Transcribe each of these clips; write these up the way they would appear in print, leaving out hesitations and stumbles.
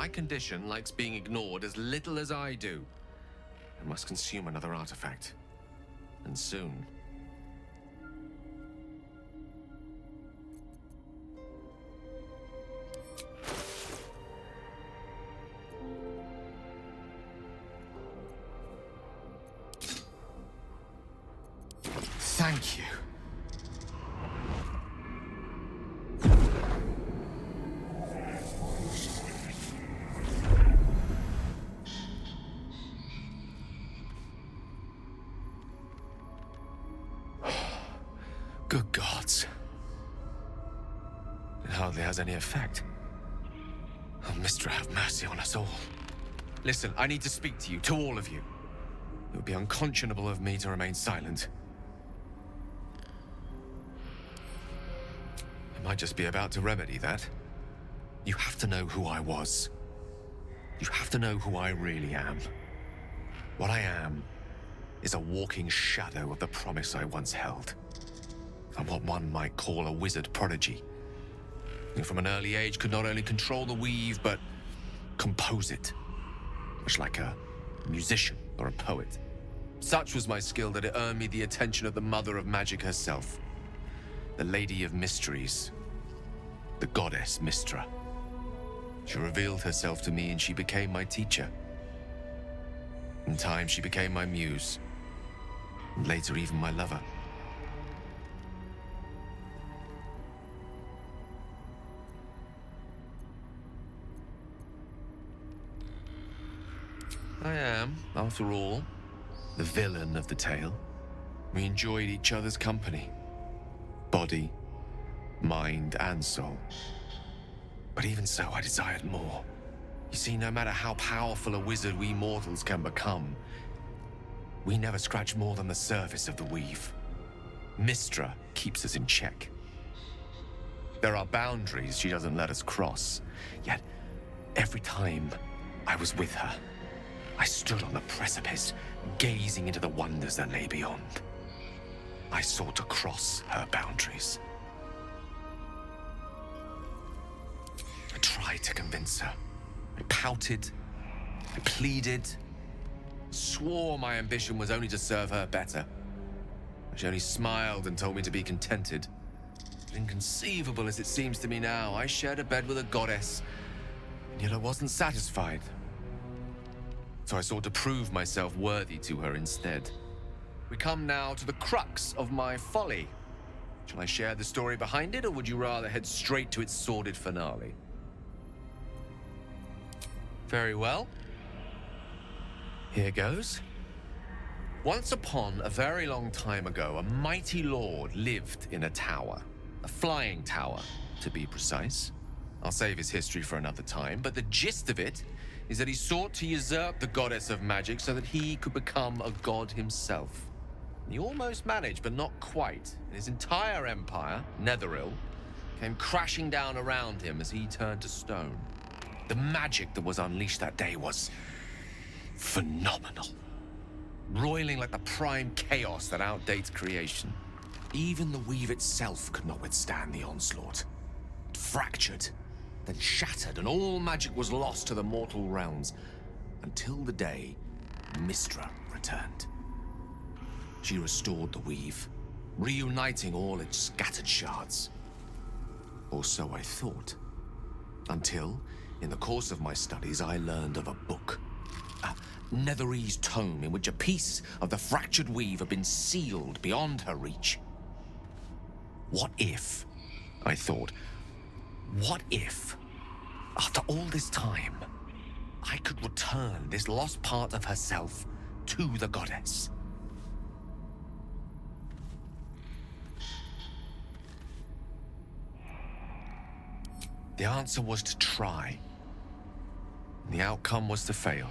my condition likes being ignored as little as I do. I must consume another artifact. And soon. Thank you. Good gods. It hardly has any effect. Oh, Mystra, have mercy on us all. Listen, I need to speak to you, to all of you. It would be unconscionable of me to remain silent. I might just be about to remedy that. You have to know who I was. You have to know who I really am. What I am is a walking shadow of the promise I once held. I'm what one might call a wizard prodigy. And from an early age could not only control the weave, but compose it. Much like a musician or a poet. Such was my skill that it earned me the attention of the mother of magic herself. The Lady of Mysteries. The goddess Mystra. She revealed herself to me and she became my teacher. In time she became my muse. And later even my lover. I am, after all, the villain of the tale. We enjoyed each other's company. Body, mind, and soul. But even so, I desired more. You see, no matter how powerful a wizard we mortals can become, we never scratch more than the surface of the weave. Mystra keeps us in check. There are boundaries she doesn't let us cross, yet every time I was with her, I stood on the precipice, gazing into the wonders that lay beyond. I sought to cross her boundaries. I tried to convince her. I pouted. I pleaded. Swore my ambition was only to serve her better. She only smiled and told me to be contented. Inconceivable as it seems to me now, I shared a bed with a goddess, and yet I wasn't satisfied. So I sought to prove myself worthy to her instead. We come now to the crux of my folly. Shall I share the story behind it, or would you rather head straight to its sordid finale? Very well. Here goes. Once upon a very long time ago, a mighty lord lived in a tower. A flying tower, to be precise. I'll save his history for another time, but the gist of it is that he sought to usurp the goddess of magic so that he could become a god himself. He almost managed, but not quite. And his entire empire, Netheril, came crashing down around him as he turned to stone. The magic that was unleashed that day was phenomenal. Roiling like the prime chaos that outdates creation. Even the weave itself could not withstand the onslaught. It fractured, then shattered, and all magic was lost to the mortal realms, until the day Mystra returned. She restored the weave, reuniting all its scattered shards. Or so I thought. Until, in the course of my studies, I learned of a book. A Netherese tome in which a piece of the fractured weave had been sealed beyond her reach. What if, I thought, what if, after all this time, I could return this lost part of herself to the goddess? The answer was to try. The outcome was to fail.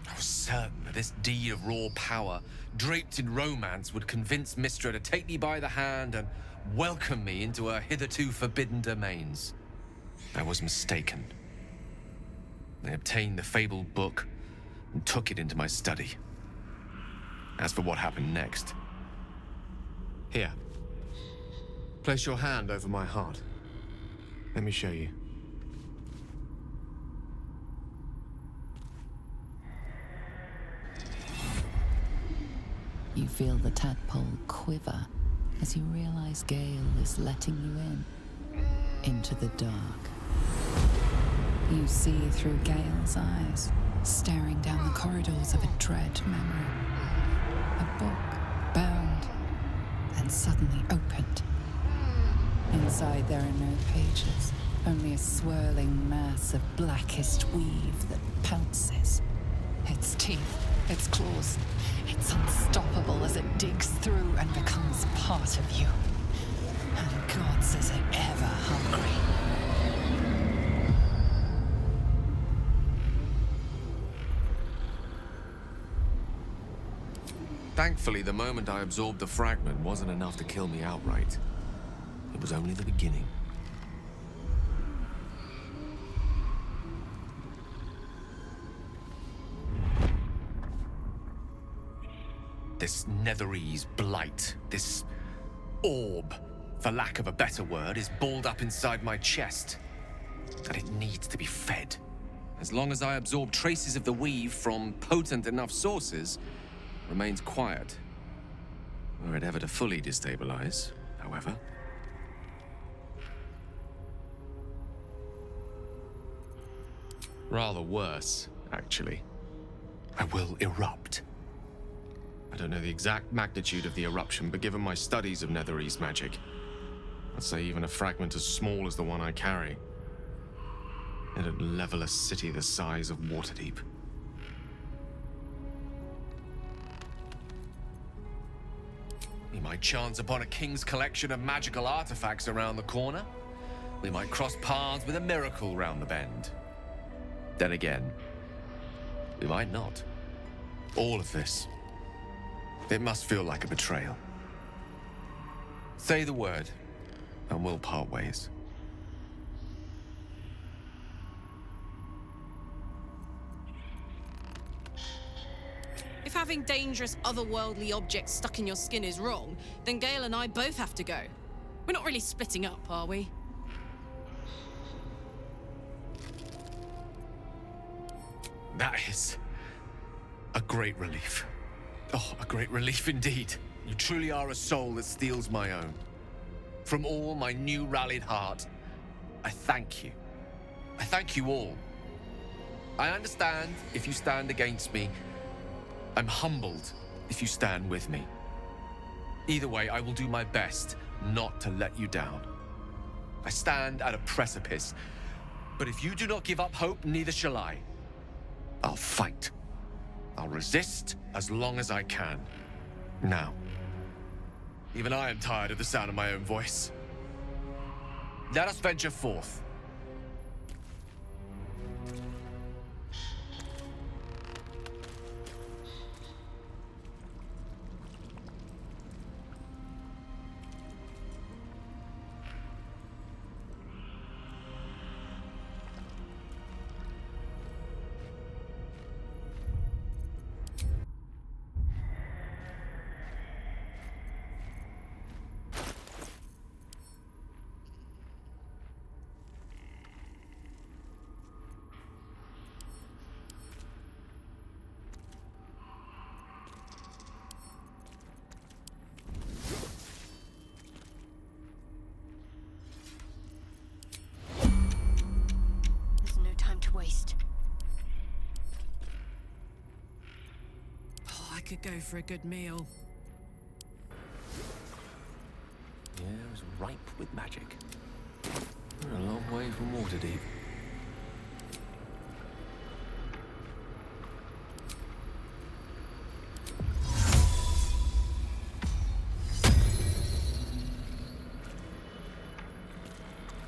I was certain that this deed of raw power, draped in romance, would convince Mystra to take me by the hand and welcome me into her hitherto forbidden domains. I was mistaken. I obtained the fabled book and took it into my study. As for what happened next... Here. Place your hand over my heart. Let me show you. You feel the tadpole quiver as you realize Gale is letting you into the dark. You see through Gale's eyes, staring down the corridors of a dread memory. A book, bound, and suddenly opened. Inside there are no pages, only a swirling mass of blackest weave that pounces. Its teeth, its claws, it's unstoppable as it digs through and becomes part of you. And gods, is it ever hungry. Thankfully, the moment I absorbed the fragment wasn't enough to kill me outright. It was only the beginning. This Netherese blight, this orb, for lack of a better word, is balled up inside my chest. And it needs to be fed. As long as I absorb traces of the weave from potent enough sources, it remains quiet. Were it ever to fully destabilize, however. Rather worse, actually. I will erupt. I don't know the exact magnitude of the eruption, but given my studies of Netherese magic, I'd say even a fragment as small as the one I carry, it'd level a city the size of Waterdeep. We might chance upon a king's collection of magical artifacts around the corner. We might cross paths with a miracle round the bend. Then again, we might not. All of this, it must feel like a betrayal. Say the word, and we'll part ways. If having dangerous otherworldly objects stuck in your skin is wrong, then Gale and I both have to go. We're not really splitting up, are we? That is a great relief. Oh, a great relief indeed. You truly are a soul that steals my own. From all my new rallied heart, I thank you. I thank you all. I understand if you stand against me. I'm humbled if you stand with me. Either way, I will do my best not to let you down. I stand at a precipice, but if you do not give up hope, neither shall I. I'll fight. I'll resist as long as I can. Now, even I am tired of the sound of my own voice. Let us venture forth. Could go for a good meal. The air is ripe with magic. We're a long way from Waterdeep.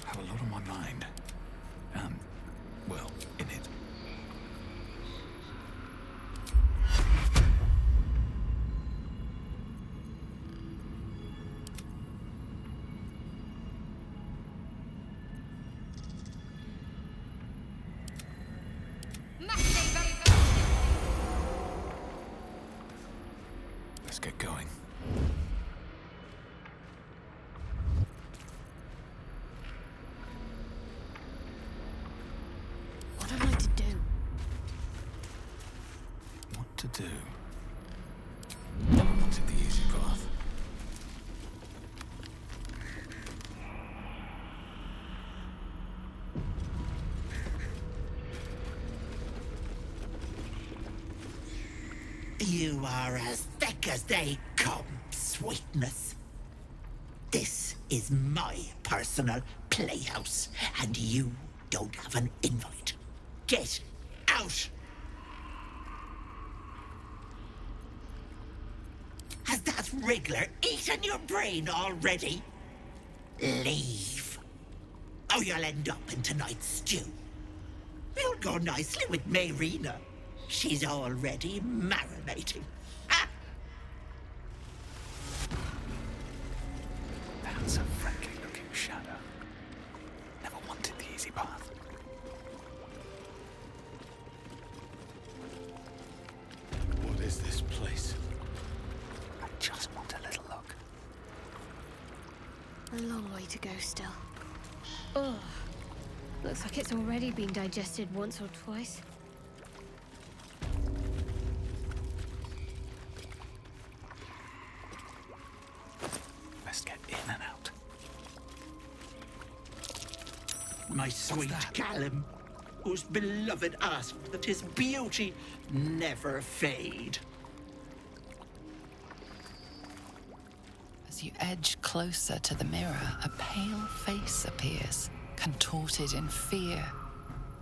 Have a lot on my mind. Well, in it. Let's get going. What am I to do? What to do? What to You are as thick as they come, sweetness. This is my personal playhouse, and you don't have an invite. Get out! Has that wriggler eaten your brain already? Leave. Or you'll end up in tonight's stew. You'll go nicely with Mayrina. She's already marinating. Ah! That's a friendly-looking shadow. Never wanted the easy path. What is this place? I just want a little look. A long way to go still. Ugh. Looks like it's already been digested once or twice. Best get in and out. My sweet Callum, whose beloved asked that his beauty never fade. As you edge closer to the mirror, a pale face appears, contorted in fear.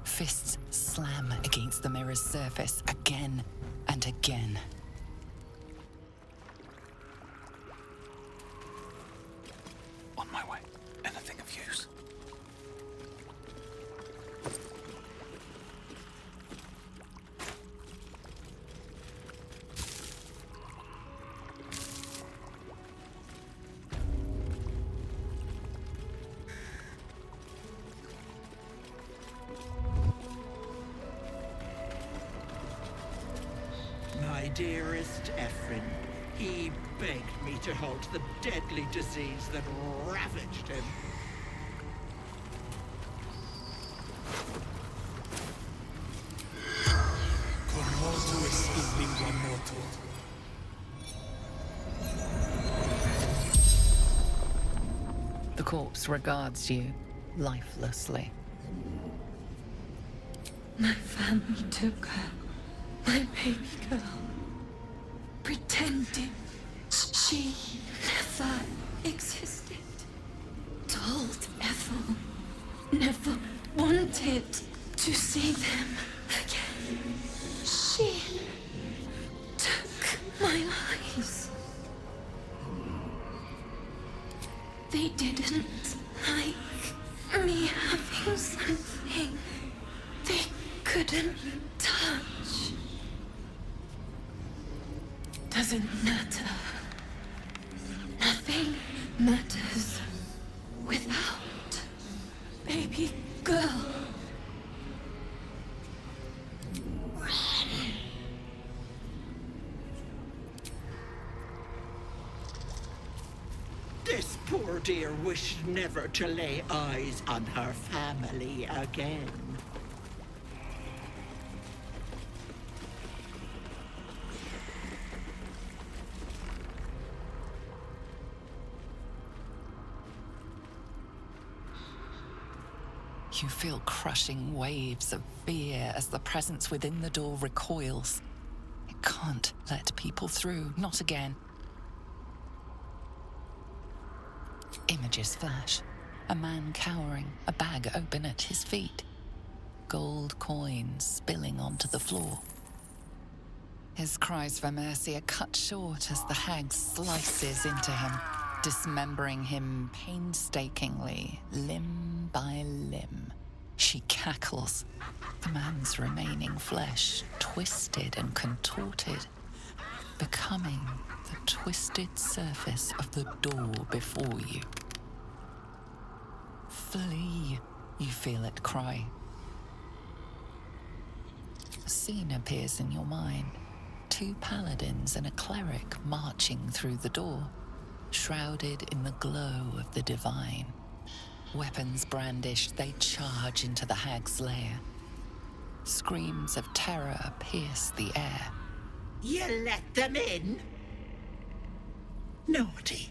Fists slam against the mirror's surface again and again. On my way. Anything of use? My dearest Ephraim, he begged me to halt the deadly disease that ravaged him. The corpse regards you lifelessly. My family took her, my baby girl, pretending she never existed. Told Ethel never wanted to see them again. She took my eyes. They didn't like me having something they couldn't touch. Doesn't matter. Nothing matters without baby girl. This poor dear wished never to lay eyes on her family again. You feel crushing waves of fear as the presence within the door recoils. It can't let people through, not again. Images flash. A man cowering, a bag open at his feet. Gold coins spilling onto the floor. His cries for mercy are cut short as the hag slices into him, dismembering him painstakingly, limb by limb. She cackles, the man's remaining flesh twisted and contorted, becoming the twisted surface of the door before you. Flee, you feel it cry. A scene appears in your mind. 2 paladins and a cleric marching through the door, shrouded in the glow of the divine. Weapons brandished, they charge into the hag's lair. Screams of terror pierce the air. You let them in? Naughty.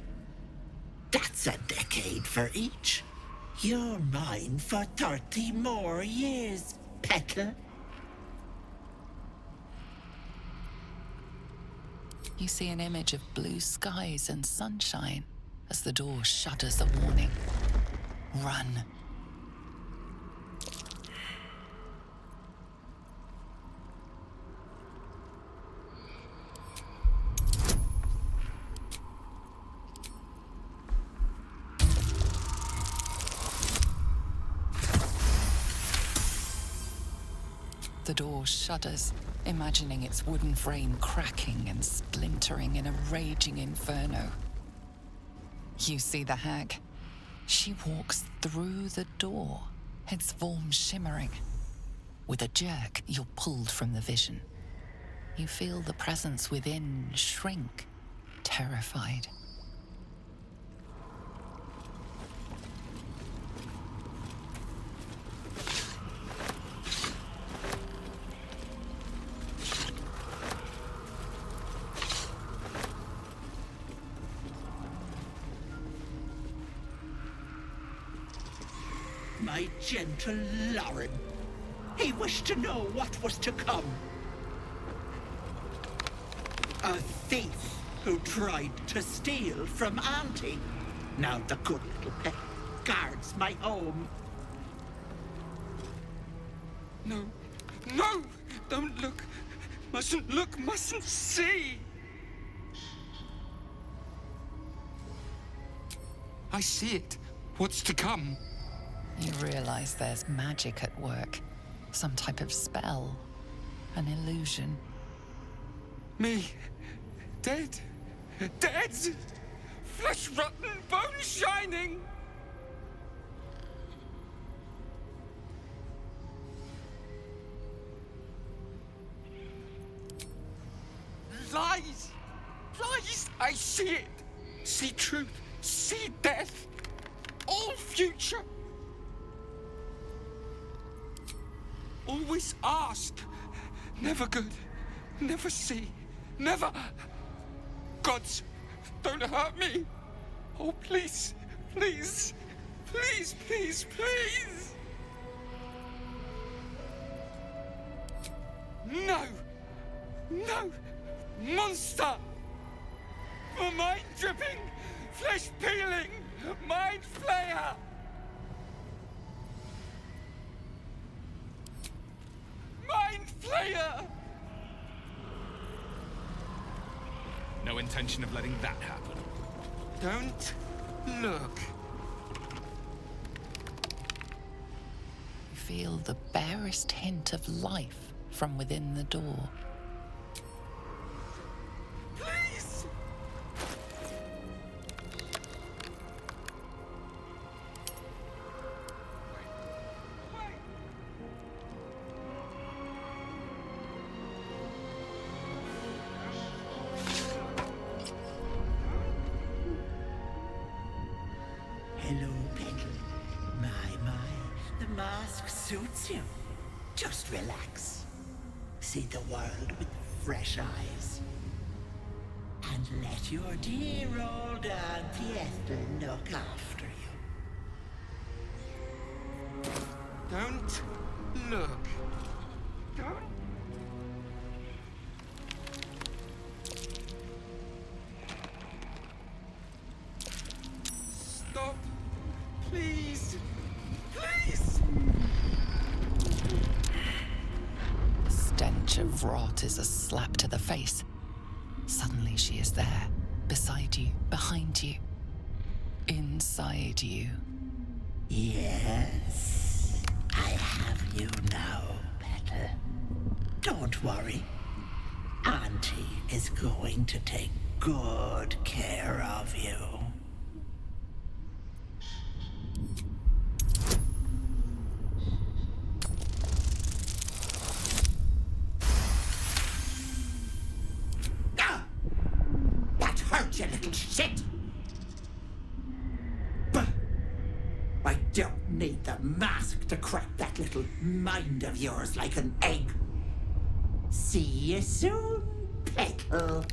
That's a decade for each. You're mine for 30 more years, Petal. You see an image of blue skies and sunshine as the door shudders a warning. Run. The door shudders, imagining its wooden frame cracking and splintering in a raging inferno. You see the hag. She walks through the door, its form shimmering. With a jerk, you're pulled from the vision. You feel the presence within shrink, terrified. My gentle Larian. He wished to know what was to come. A thief who tried to steal from Auntie. Now the good little pet guards my home. No, no! Don't look! Mustn't look, mustn't see! I see it. What's to come? You realize there's magic at work. Some type of spell. An illusion. Me. Dead. Dead! Flesh rotten, bone shining! Lies! Lies! I see it! See truth, see death! All future! Always ask. Never good. Never see. Never. Gods, don't hurt me. Oh, please. Please. Please, please, please. No. No. Monster. For mind dripping, flesh peeling, mind flayer. Mind flayer! No intention of letting that happen. Don't look. You feel the barest hint of life from within the door. Please! Hello, Petal. My, the mask suits you. Just relax. See the world with fresh eyes. And let your dear old Auntie Ethel look after you. Don't look. Don't. Stop. Please. Please. The stench of rot is a slap to the face. Suddenly she is there, beside you, behind you, inside you. Yes, I have you now, Petal. Don't worry. Auntie is going to take good care of you. Ah! That hurt, you little shit! But I don't need the mask to crack that little mind of yours like an egg. See you soon, Petal.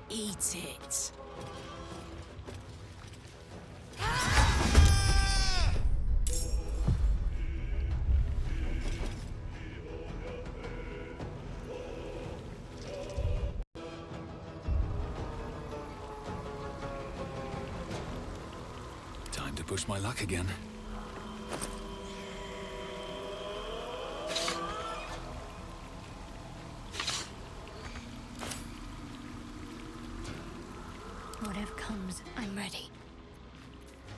Eat it. Time to push my luck again. Whatever comes, I'm ready.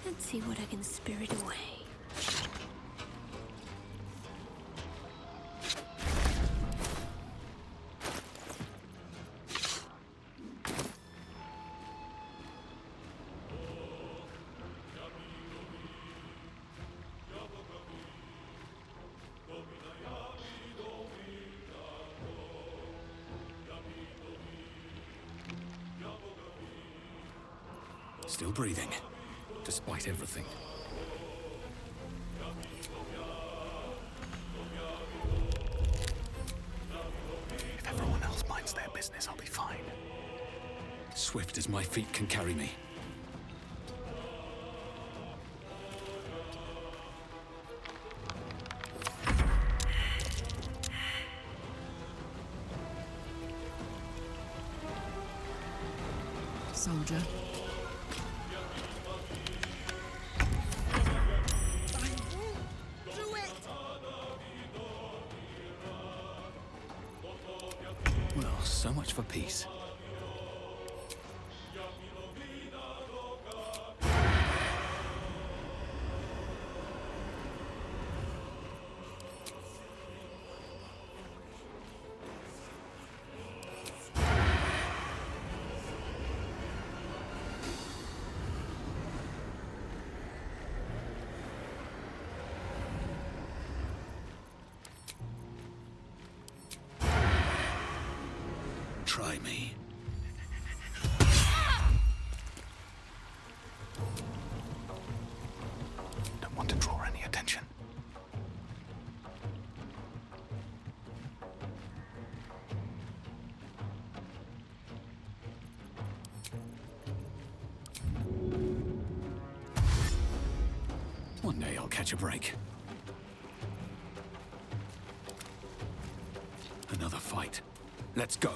Let's see what I can spirit away. Still breathing, despite everything. If everyone else minds their business, I'll be fine. Swift as my feet can carry me. Soldier. Well, so much for peace. Try me. Don't want to draw any attention. One day I'll catch a break. Another fight. Let's go.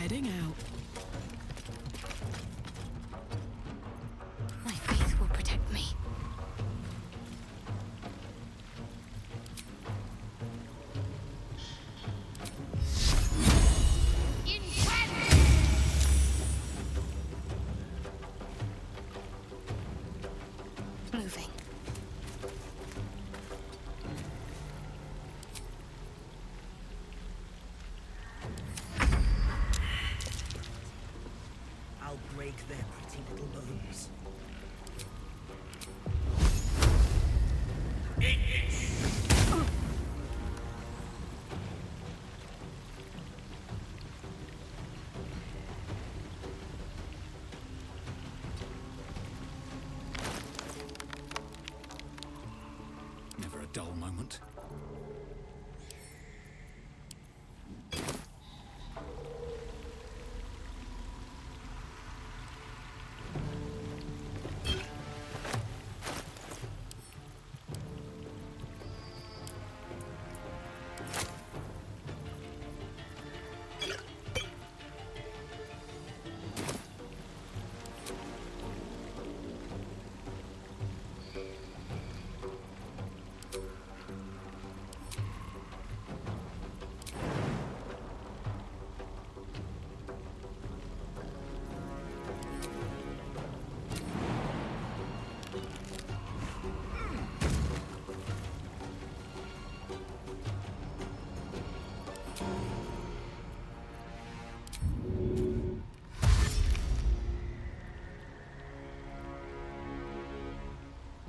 heading out. My faith will protect me. Moving. I'll break their pretty little bones. Never a dull moment.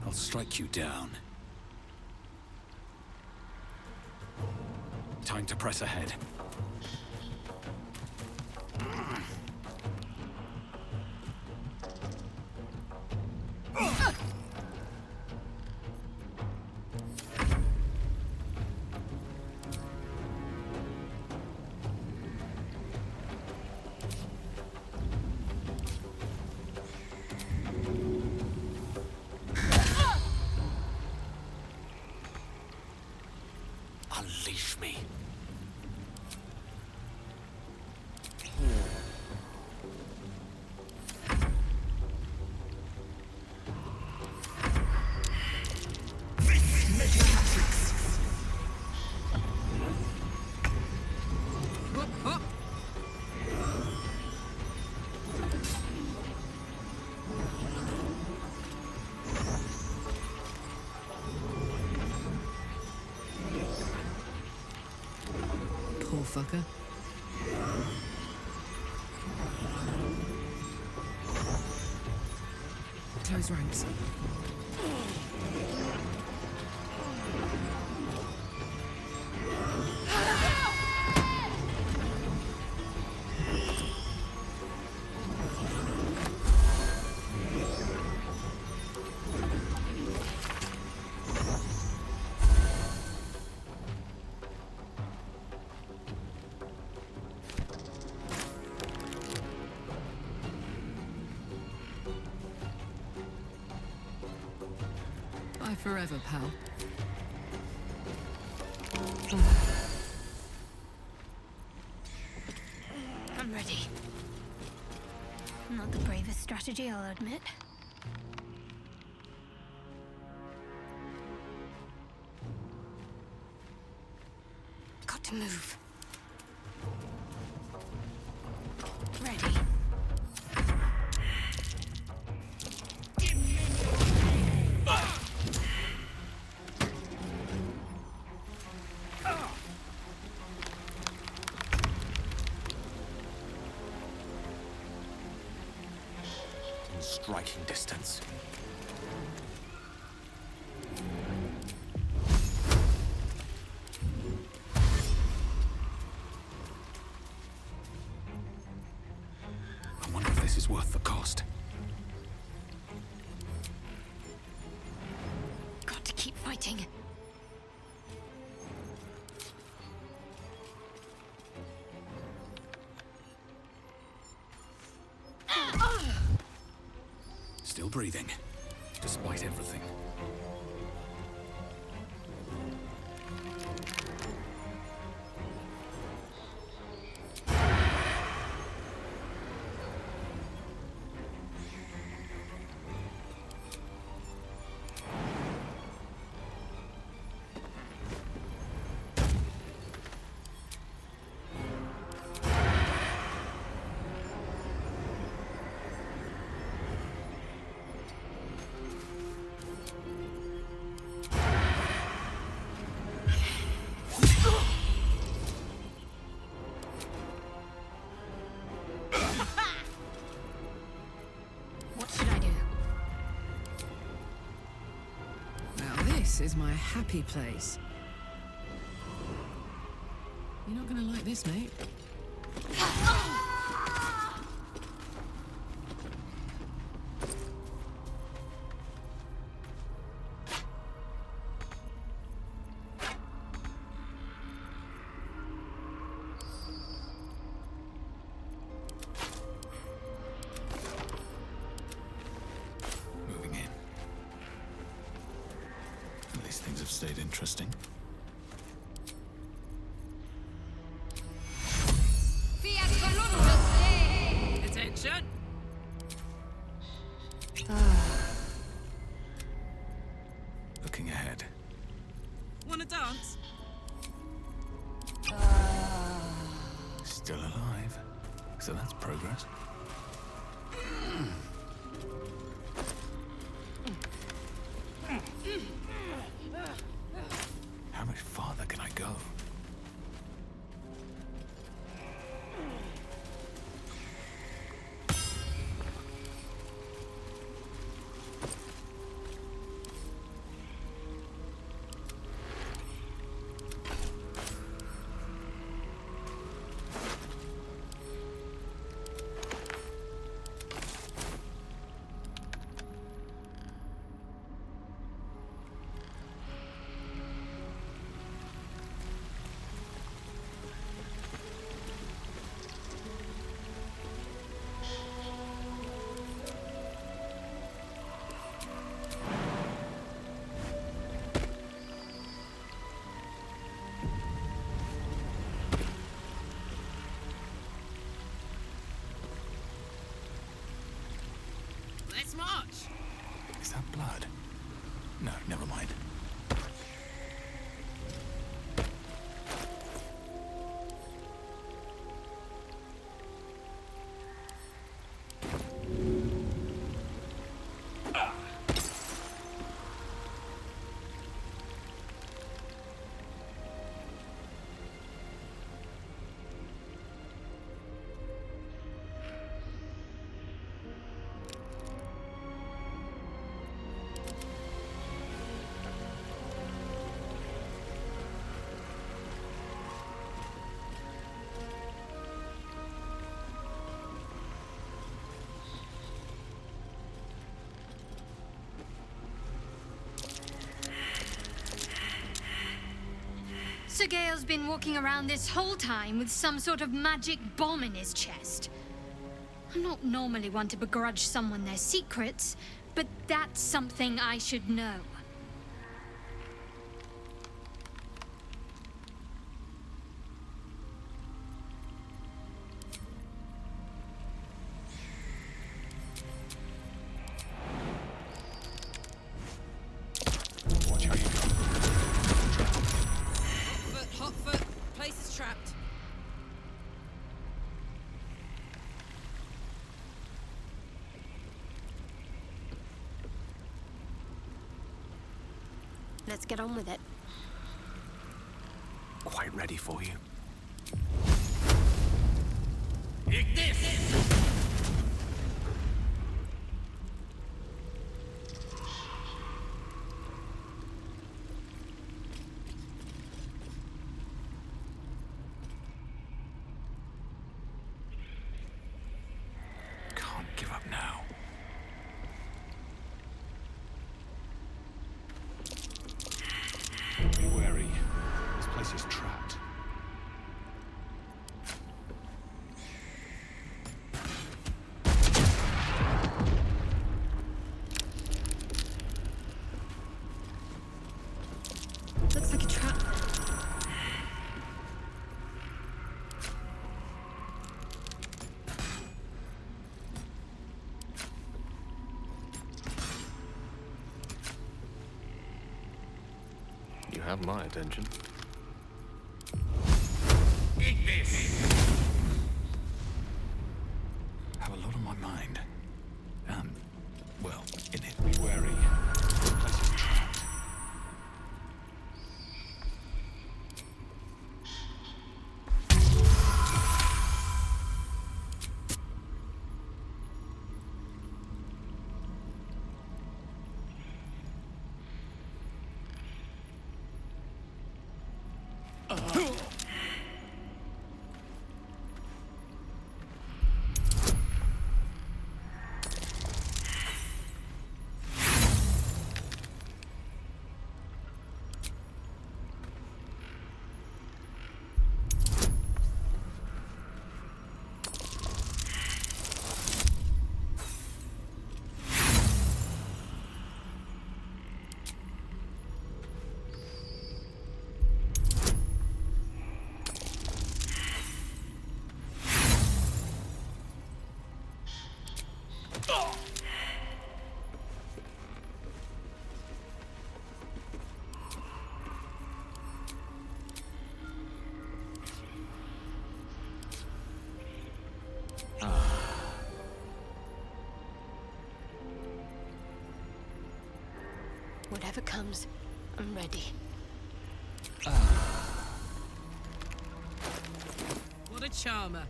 I'll strike you down. Time to press ahead. Unleash me. Poor fucker. Close ranks. Bye forever, pal. I'm ready. Not the bravest strategy, I'll admit. Got to move. Ready. Striking distance. I wonder if this is worth the cost. Got to keep fighting. Still breathing, despite everything. my happy place. You're not gonna like this, mate. Moving in. At least things have stayed interesting. Attention! Looking ahead. Wanna dance? Still alive. So that's progress. How much farther can I go? Let's march! Is that blood? No, never mind. So Gale's been walking around this whole time with some sort of magic bomb in his chest. I'm not normally one to begrudge someone their secrets, but that's something I should know. Watch how you go. Hot foot. Place is trapped. Let's get on with it. Quite ready for you. Can't give up now. Be wary. This place is trapped. Looks like a trap. You have my attention. Have a lot on my mind. Well, in it. Be wary. This place is trapped. Whatever comes, I'm ready. What a charmer.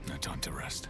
No time to rest.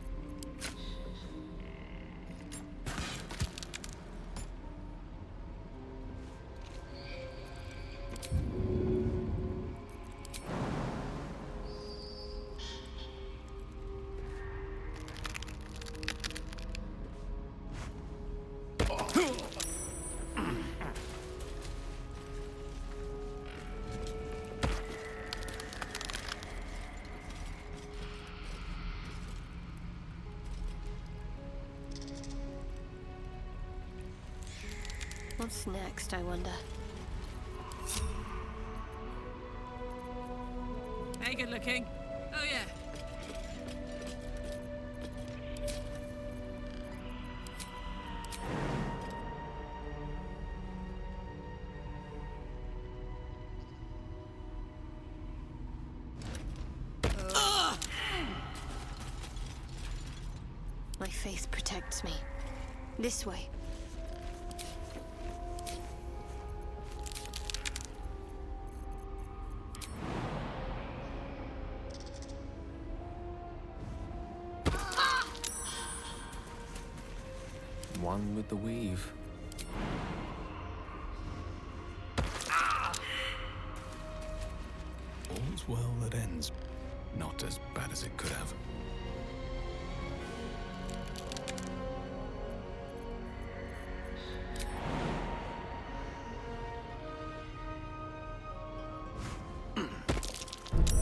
What's next, I wonder? Hey, good looking. Oh, yeah. My faith protects me. This way. One with the weave. All's well that ends. Not as bad as it could have.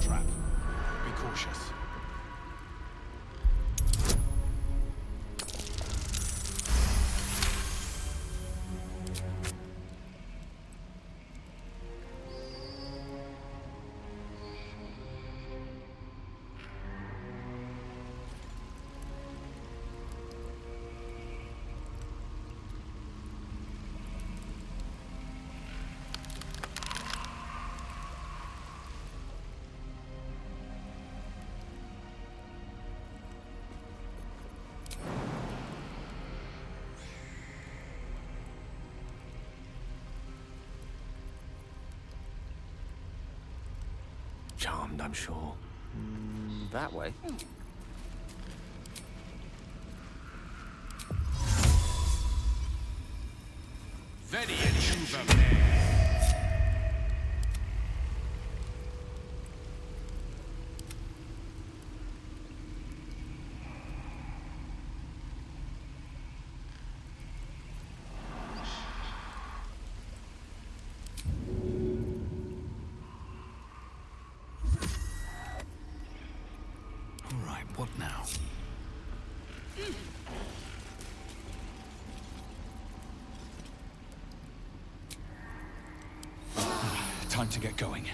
Trap. Be cautious. Charmed, I'm sure. That way. Vedi e Juva me. All right, what now? Time to get going.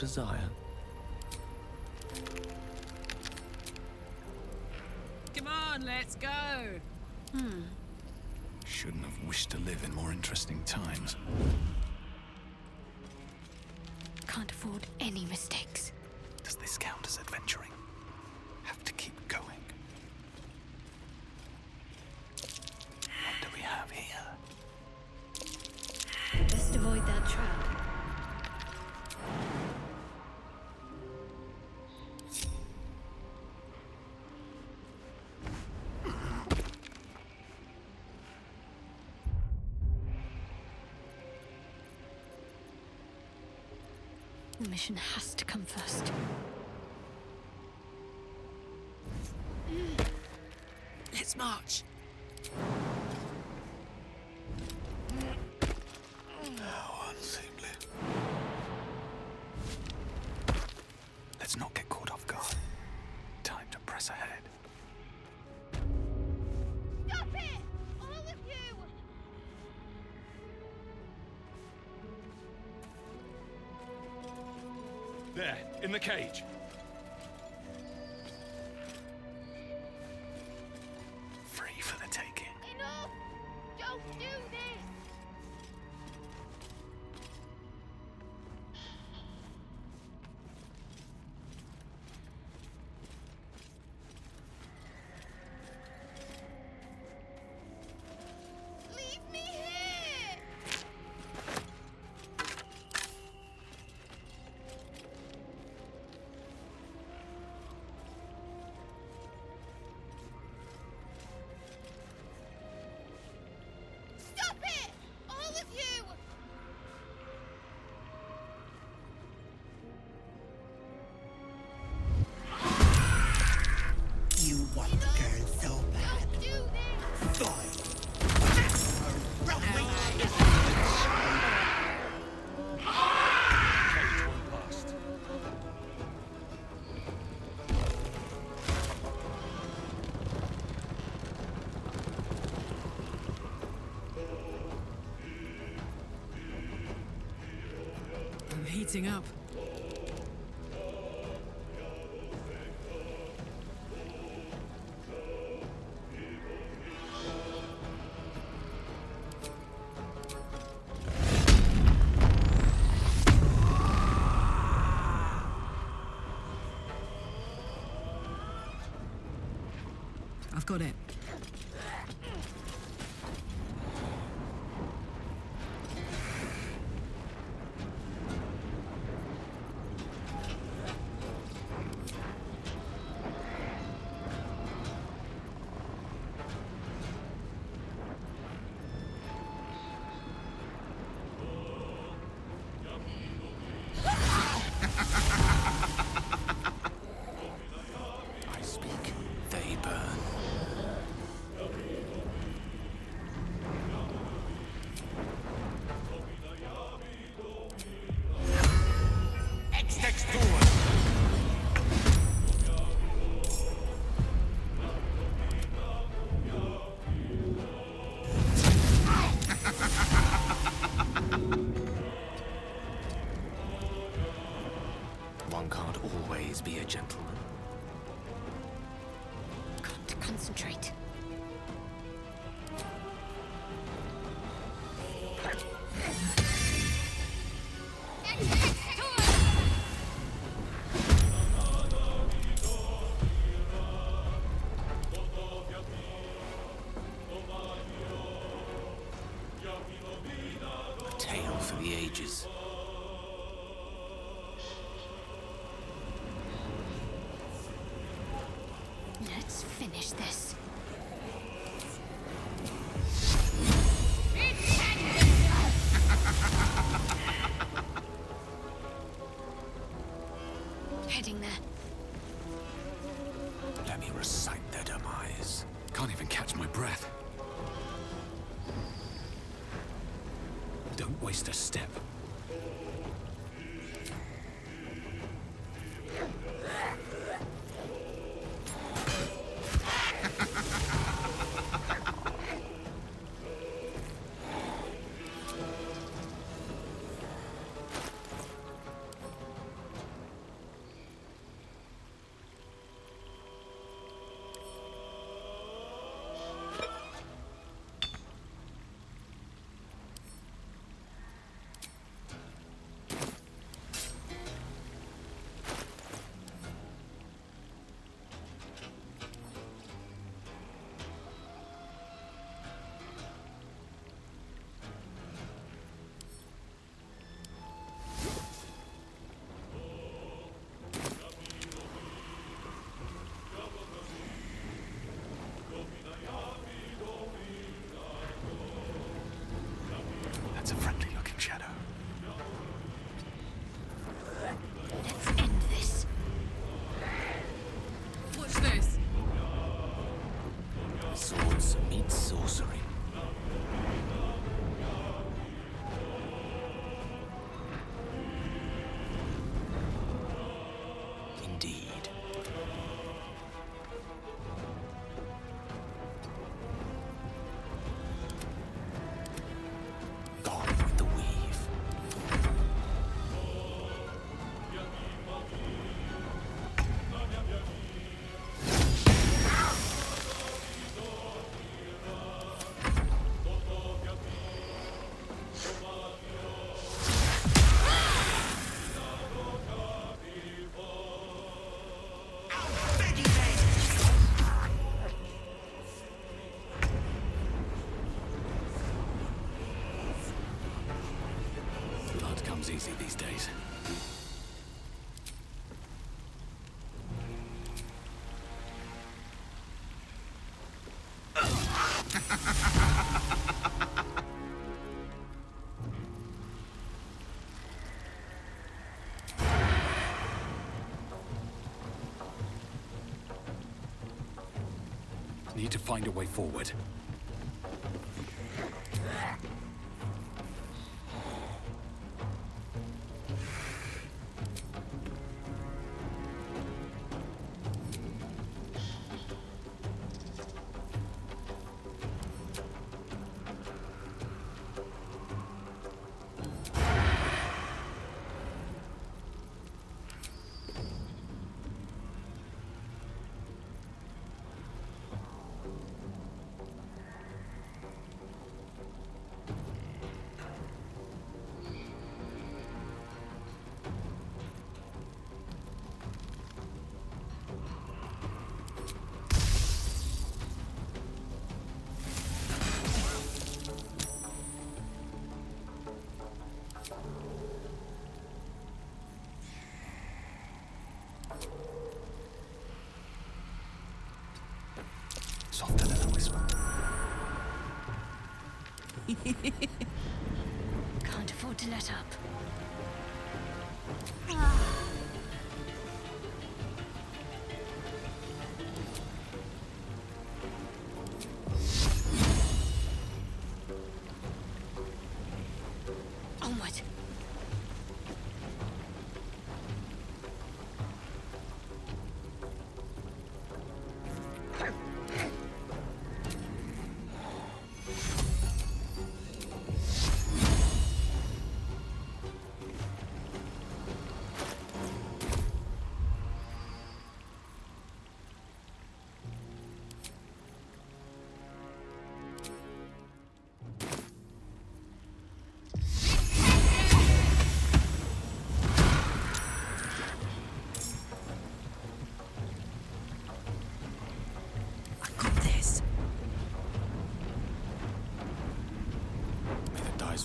desire. Come on, let's go. Shouldn't have wished to live in more interesting times. Can't afford any mistakes. Does this count as adventuring? Have to keep going. What do we have here? Best avoid that trap. The mission has to come first. Let's march. How unseemly. Let's not get caught off guard. Time to press ahead. Stop it! All of you! There, in the cage. Free for the taking. Enough! Don't do this! Leave me here! Stop it! All of you! You want the girl so bad. Don't do this! Fine. Cage won't last. I'm heating up. I've got it. I speak, they burn. Next forward. One can't always be a gentleman. Can't concentrate. A tale for the ages. Let's finish this. Heading there. Let me recite their demise. Can't even catch my breath. Don't waste a step. Need to find a way forward. Softer than a whisper. Can't afford to let up. Onward.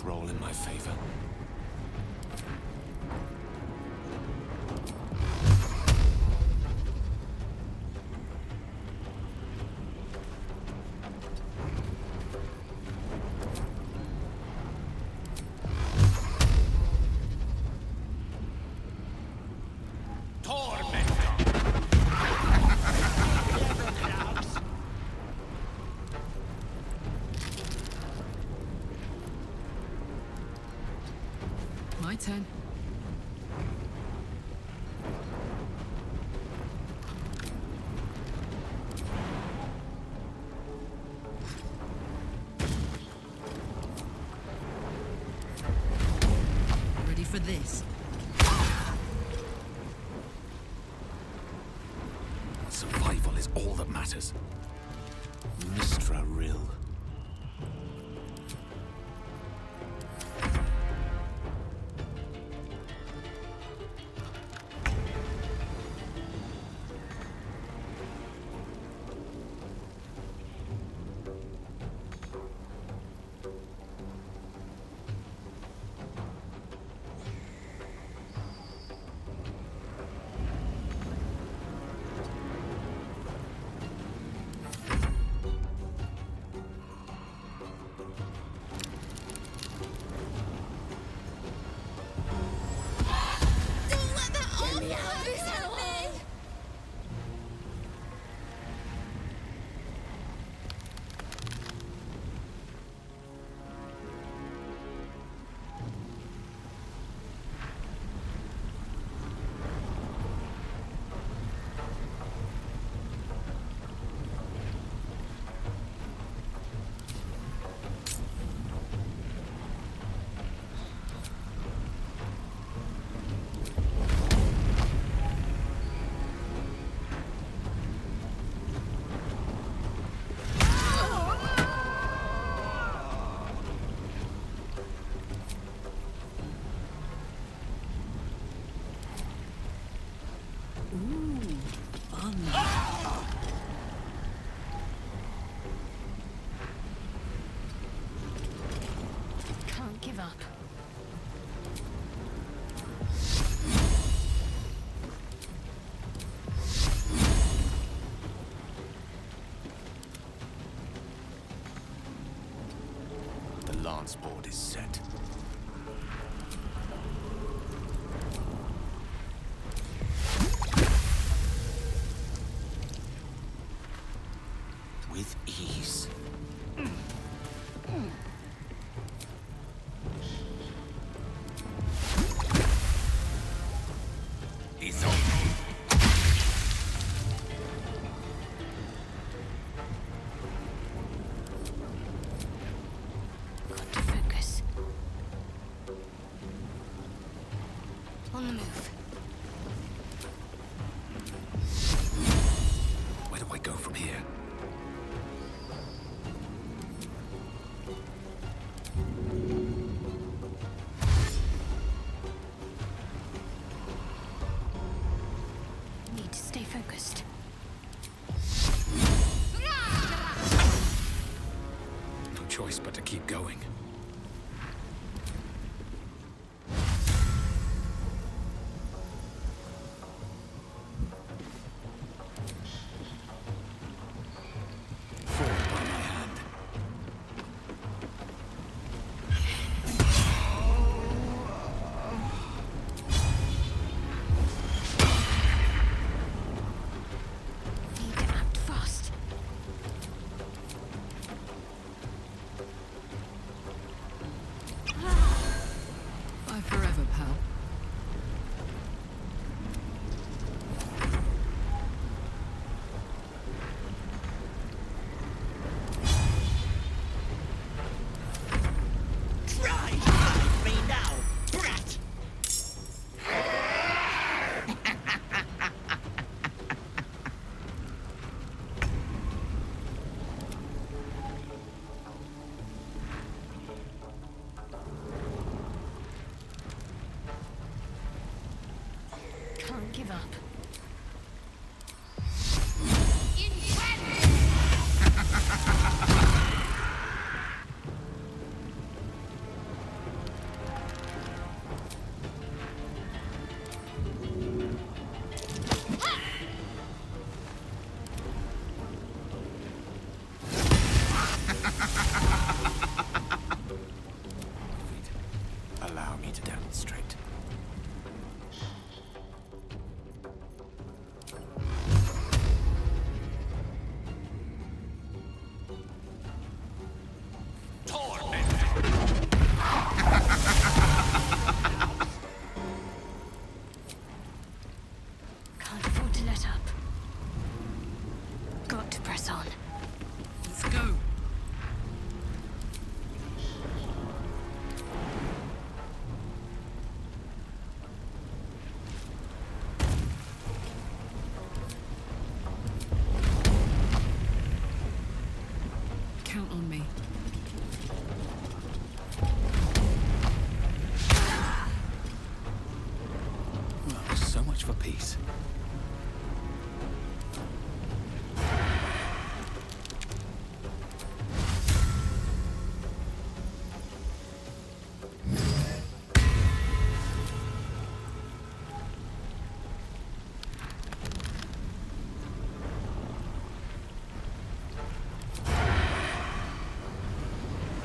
Roll in my favor. My turn. Ready for this? Survival is all that matters. Mistra Rill. lance board is set. With ease. He's on. Got to focus. On the move. Where do I go from here? Need to stay focused. No choice but to keep going. Forward by my hand. Need to act fast. Bye forever, pal. Try to find me now, brat! Can't give up. Allow me to demonstrate. Can't afford to let up. Got to press on. Let's go. Count on me. Well, so much for peace.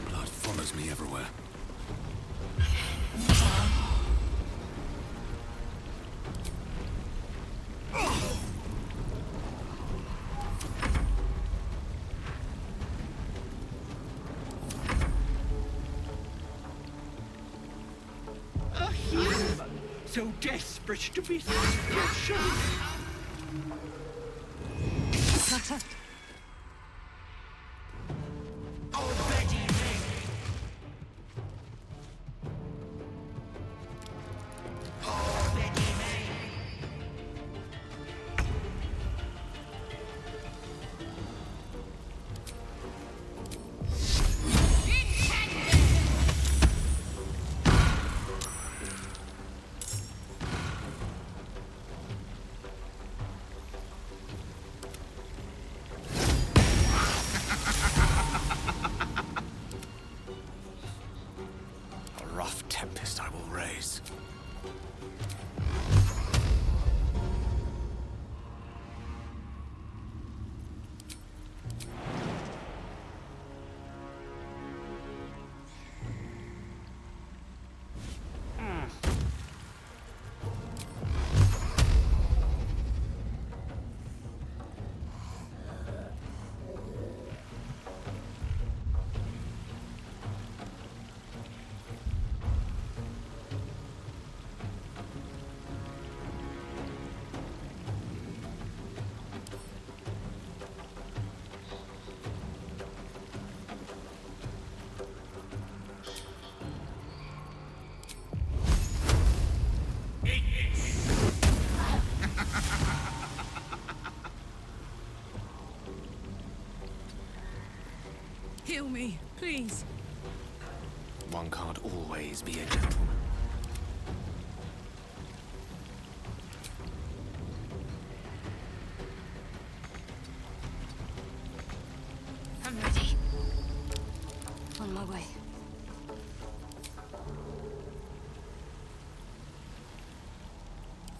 Blood follows me everywhere. A human, so desperate to be special. Already ready. Already made. Heal me, please. One can't always be a gentleman. I'm ready. On my way.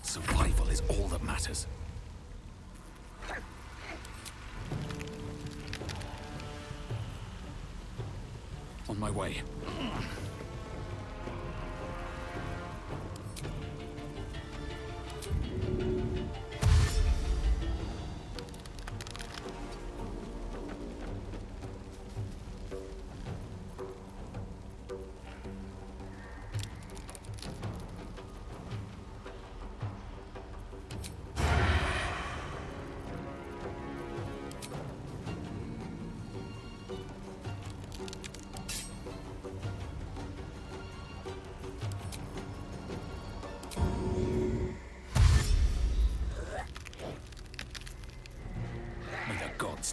Survival is all that matters. On my way.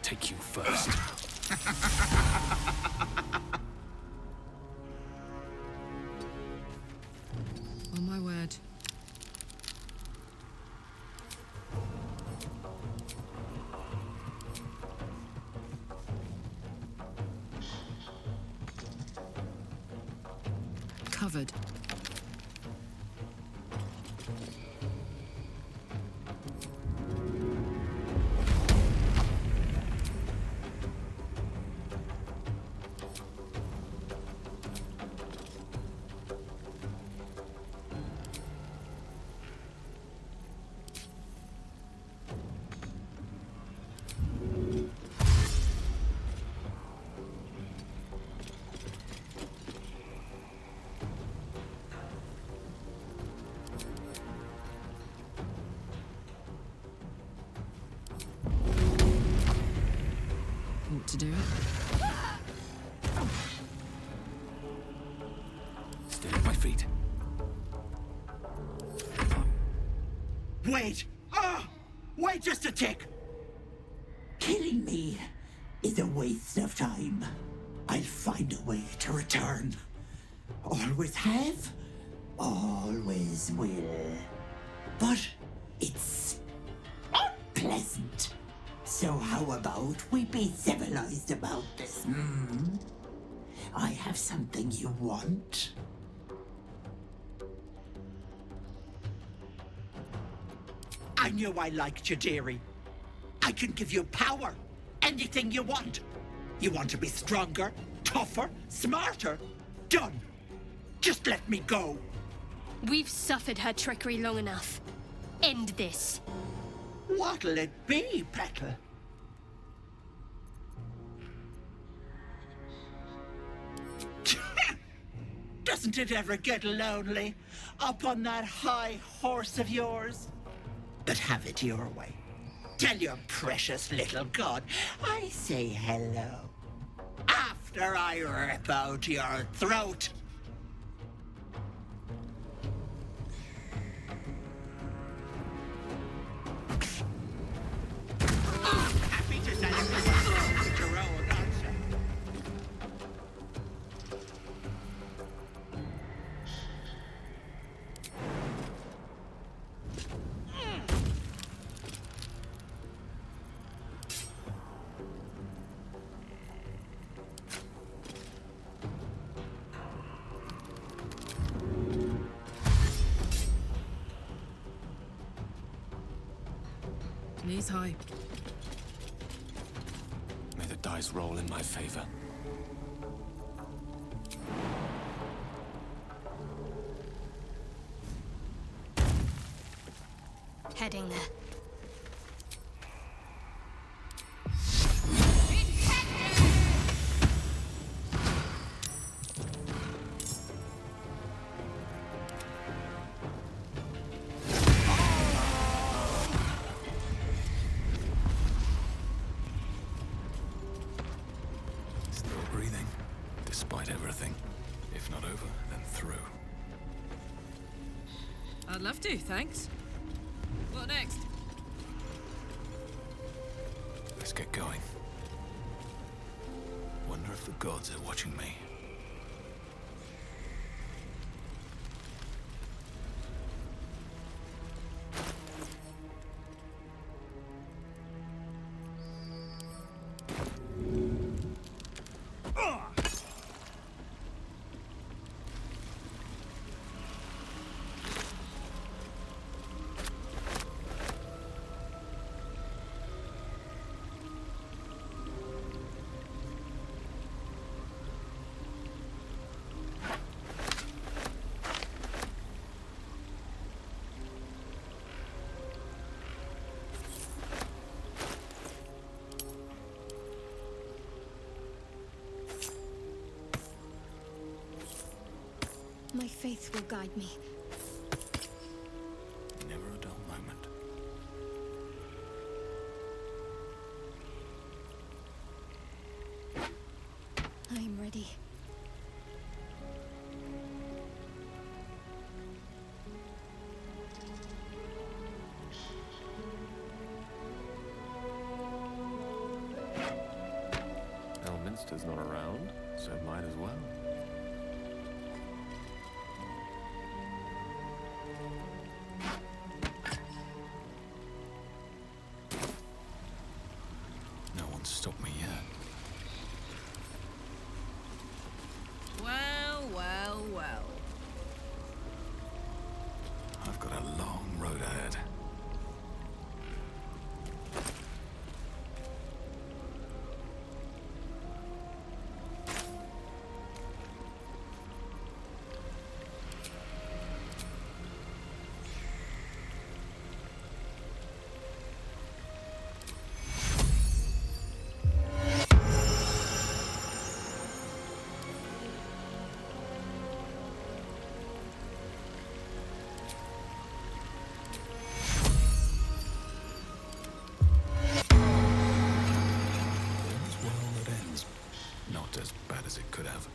Take you first. On my word. Covered. To do it. Stay at my feet. Wait! Wait just a tick! Killing me is a waste of time. I'll find a way to return. Always have, always will. But it's unpleasant. So how about we be civilized about this, I have something you want. I knew I liked you, dearie. I can give you power. Anything you want. You want to be stronger, tougher, smarter? Done. Just let me go. We've suffered her trickery long enough. End this. What'll it be, Petal? Doesn't it ever get lonely up on that high horse of yours? But have it your way. Tell your precious little god I say hello after I rip out your throat. Happy to celebrate your own answer. Knees high. May the dice roll in my favor. Heading there. I'd love to, thanks. What next? Let's get going. Wonder wonder if the gods are watching me. My faith will guide me. Never a dull moment. I am ready. Elminster's not around, so might as well. No one's stopped me yet. Well, well, well. I've got a long road ahead. As bad as it could have.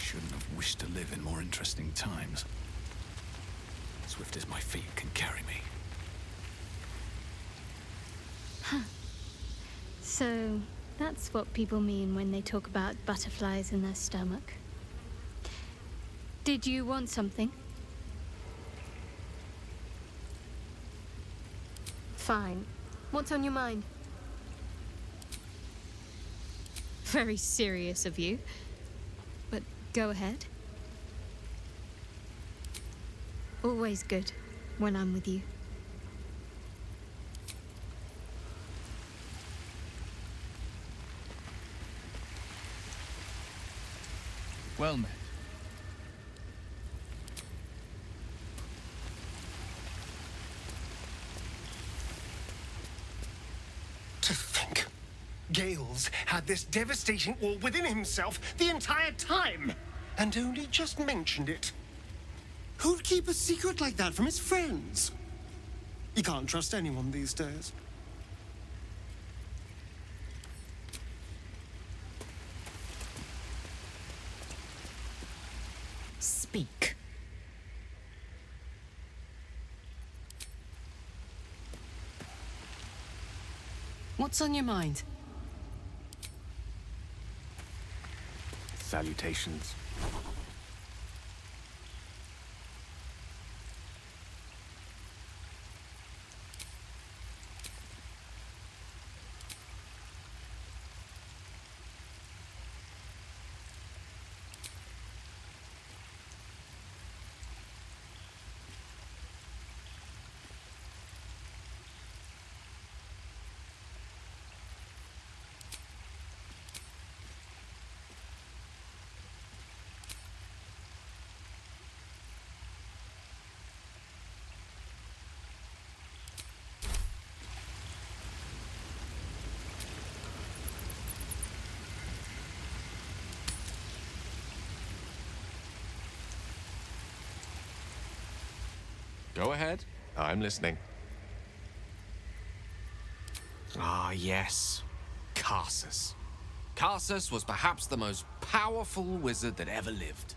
Shouldn't have wished to live in more interesting times. Swift as my feet can carry me. Huh. So, that's what people mean when they talk about butterflies in their stomach. Did you want something? Fine. What's on your mind? Very serious of you. But go ahead. Always good when I'm with you. Well met. To think, Gale's had this devastating war within himself the entire time, and only just mentioned it. Who'd keep a secret like that from his friends? You can't trust anyone these days. Speak. What's on your mind? Salutations. Go ahead. I'm listening. Ah, yes. Karsus. Karsus was perhaps the most powerful wizard that ever lived.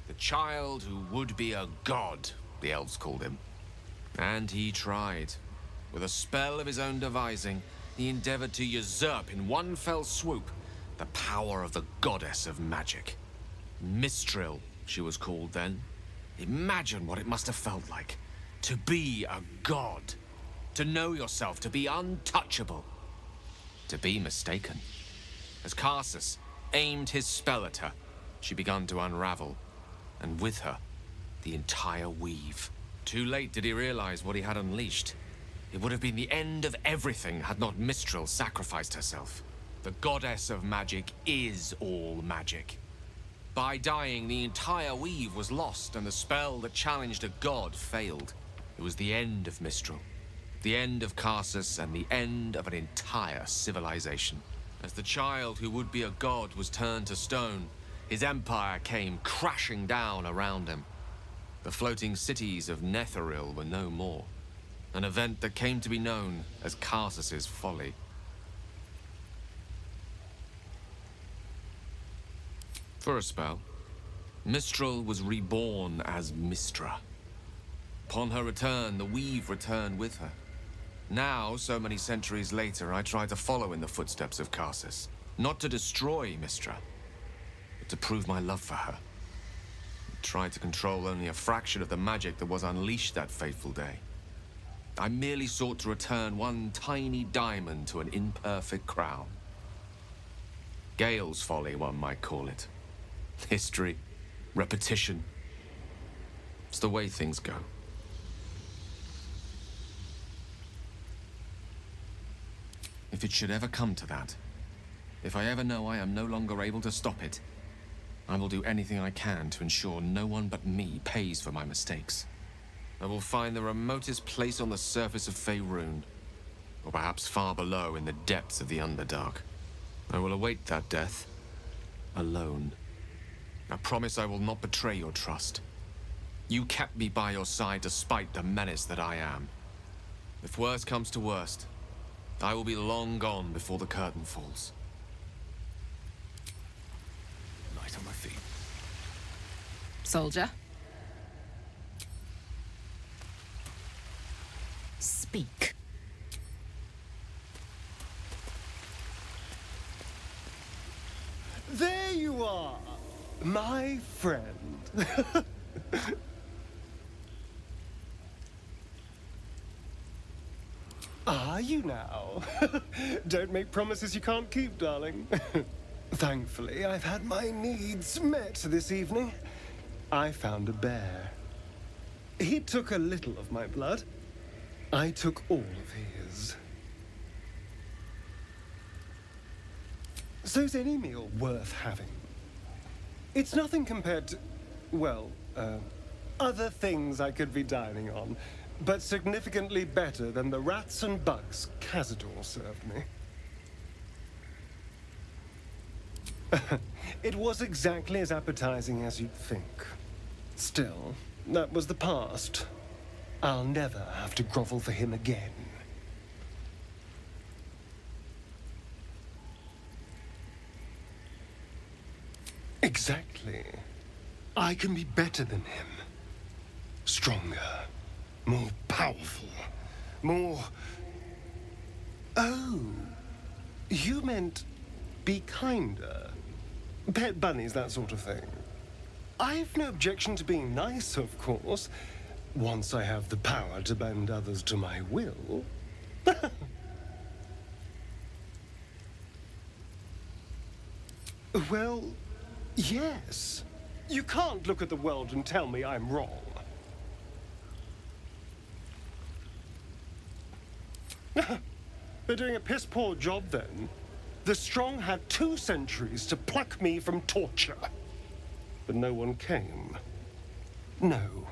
The child who would be a god, the elves called him. And he tried. With a spell of his own devising, he endeavored to usurp in one fell swoop the power of the goddess of magic. Mistril, she was called then. Imagine what it must have felt like to be a god, to know yourself, to be untouchable, to be mistaken. As Karsus aimed his spell at her, she began to unravel, and with her, the entire weave. Too late did he realize what he had unleashed. It would have been the end of everything had not Mistril sacrificed herself. The goddess of magic is all magic. By dying, the entire weave was lost, and the spell that challenged a god failed. It was the end of Mistril, the end of Karsus, and the end of an entire civilization. As the child who would be a god was turned to stone, his empire came crashing down around him. The floating cities of Netheril were no more, an event that came to be known as Karsus's folly. For a spell, Mistril was reborn as Mistra. Upon her return, the weave returned with her. Now, so many centuries later, I try to follow in the footsteps of Karsus. Not to destroy Mistra, but to prove my love for her. I tried to control only a fraction of the magic that was unleashed that fateful day. I merely sought to return one tiny diamond to an imperfect crown. Gale's folly, one might call it. History, repetition. It's the way things go. If it should ever come to that, if I ever know I am no longer able to stop it, I will do anything I can to ensure no one but me pays for my mistakes. I will find the remotest place on the surface of Faerun, or perhaps far below in the depths of the Underdark. I will await that death, alone. I promise I will not betray your trust. You kept me by your side despite the menace that I am. If worst comes to worst, I will be long gone before the curtain falls. Light on my feet. Soldier. Speak. There you are, my friend. Are you now? Don't make promises you can't keep, darling. Thankfully, I've had my needs met this evening. I found a bear. He took a little of my blood. I took all of his. So's any meal worth having. It's nothing compared to, well, other things I could be dining on, but significantly better than the rats and bugs Cazador served me. It was exactly as appetizing as you'd think. Still, that was the past. I'll never have to grovel for him again. Exactly. I can be better than him. Stronger. More powerful. More... Oh. You meant be kinder. Pet bunnies, that sort of thing. I've no objection to being nice, of course. Once I have the power to bend others to my will. Well, yes. You can't look at the world and tell me I'm wrong. They're doing a piss-poor job, then. The strong had 2 centuries to pluck me from torture. But no one came. No.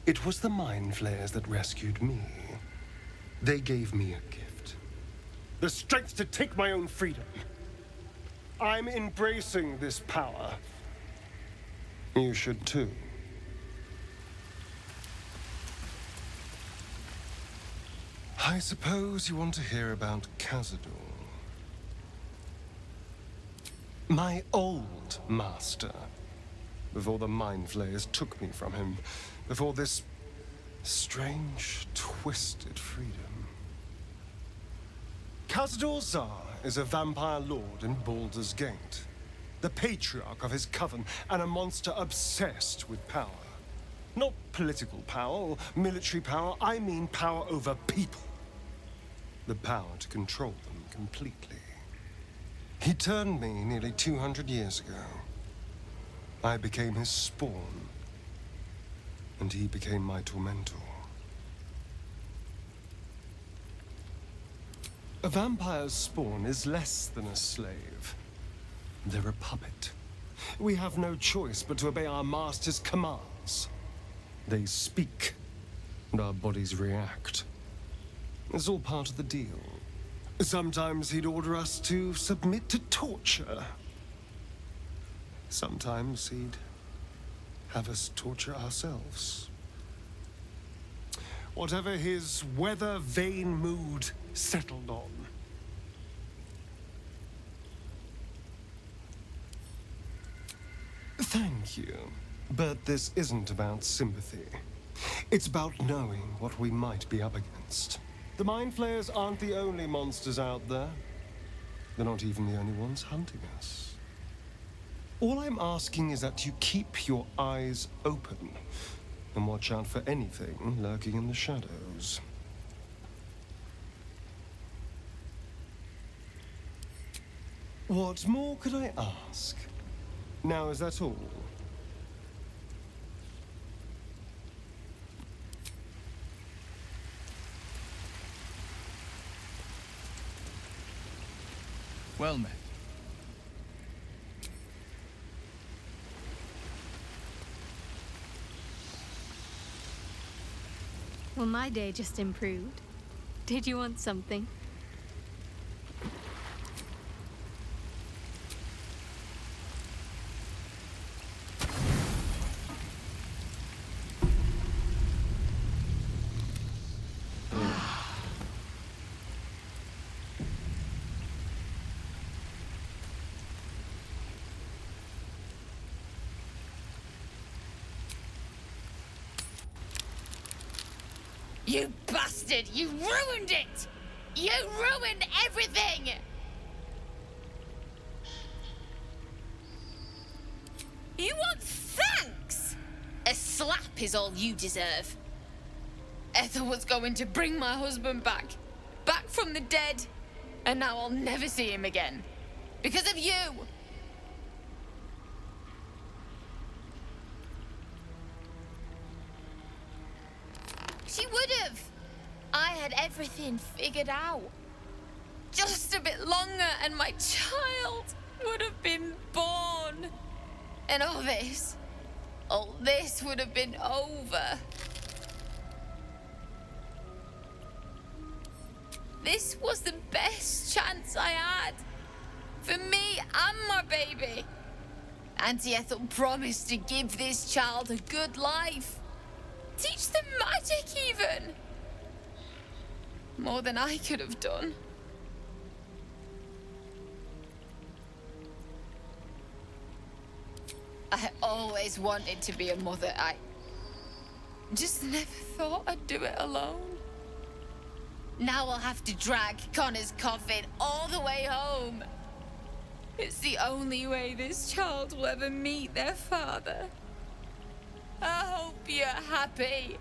It was the mind flayers that rescued me. They gave me a gift. The strength to take my own freedom. I'm embracing this power. You should too. I suppose you want to hear about Cazador. My old master. Before the Mind Flayers took me from him. Before this strange, twisted freedom. Cazador Zar is a vampire lord in Baldur's Gate. The patriarch of his coven, and a monster obsessed with power. Not political power or military power, I mean power over people. The power to control them completely. He turned me nearly 200 years ago. I became his spawn, and he became my tormentor. A vampire's spawn is less than a slave. They're a puppet. We have no choice but to obey our master's commands. They speak, and our bodies react. It's all part of the deal. Sometimes he'd order us to submit to torture. Sometimes he'd have us torture ourselves. Whatever his weather-vane mood settled on. Thank you. But this isn't about sympathy. It's about knowing what we might be up against. The Mind Flayers aren't the only monsters out there. They're not even the only ones hunting us. All I'm asking is that you keep your eyes open and watch out for anything lurking in the shadows. What more could I ask? Now, is that all? Well met. Well, my day just improved. Did you want something? You bastard! You ruined it! You ruined everything! You want thanks? A slap is all you deserve. Ethel was going to bring my husband back. Back from the dead. And now I'll never see him again. Because of you! She would have. I had everything figured out. Just a bit longer and my child would have been born. And all this would have been over. This was the best chance I had. For me and my baby. Auntie Ethel promised to give this child a good life. Teach them magic, even. More than I could have done. I always wanted to be a mother. I just never thought I'd do it alone. Now I'll have to drag Connor's coffin all the way home. It's the only way this child will ever meet their father. I hope you're happy.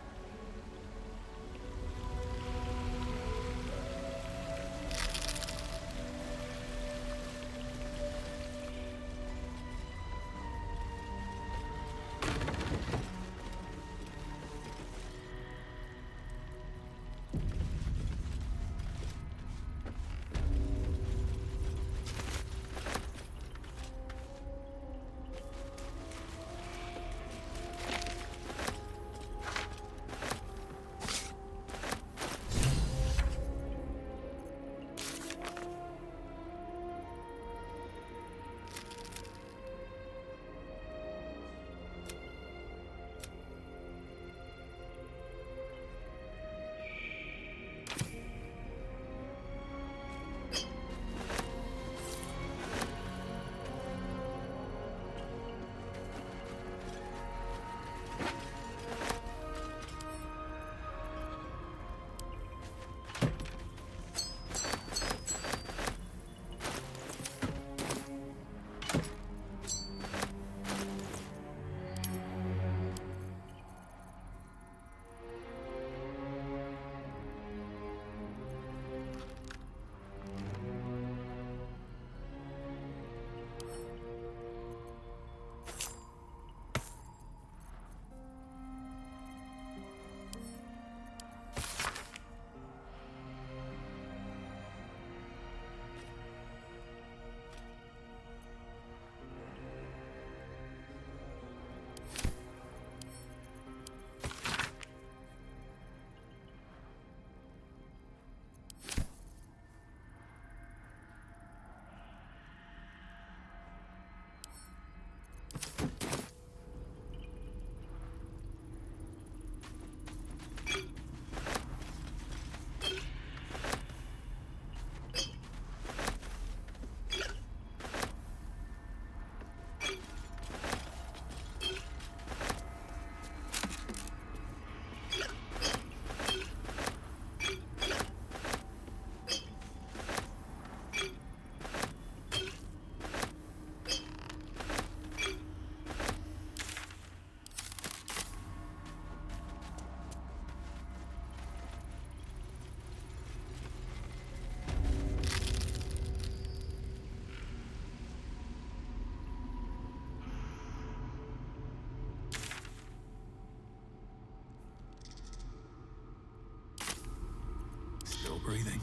breathing,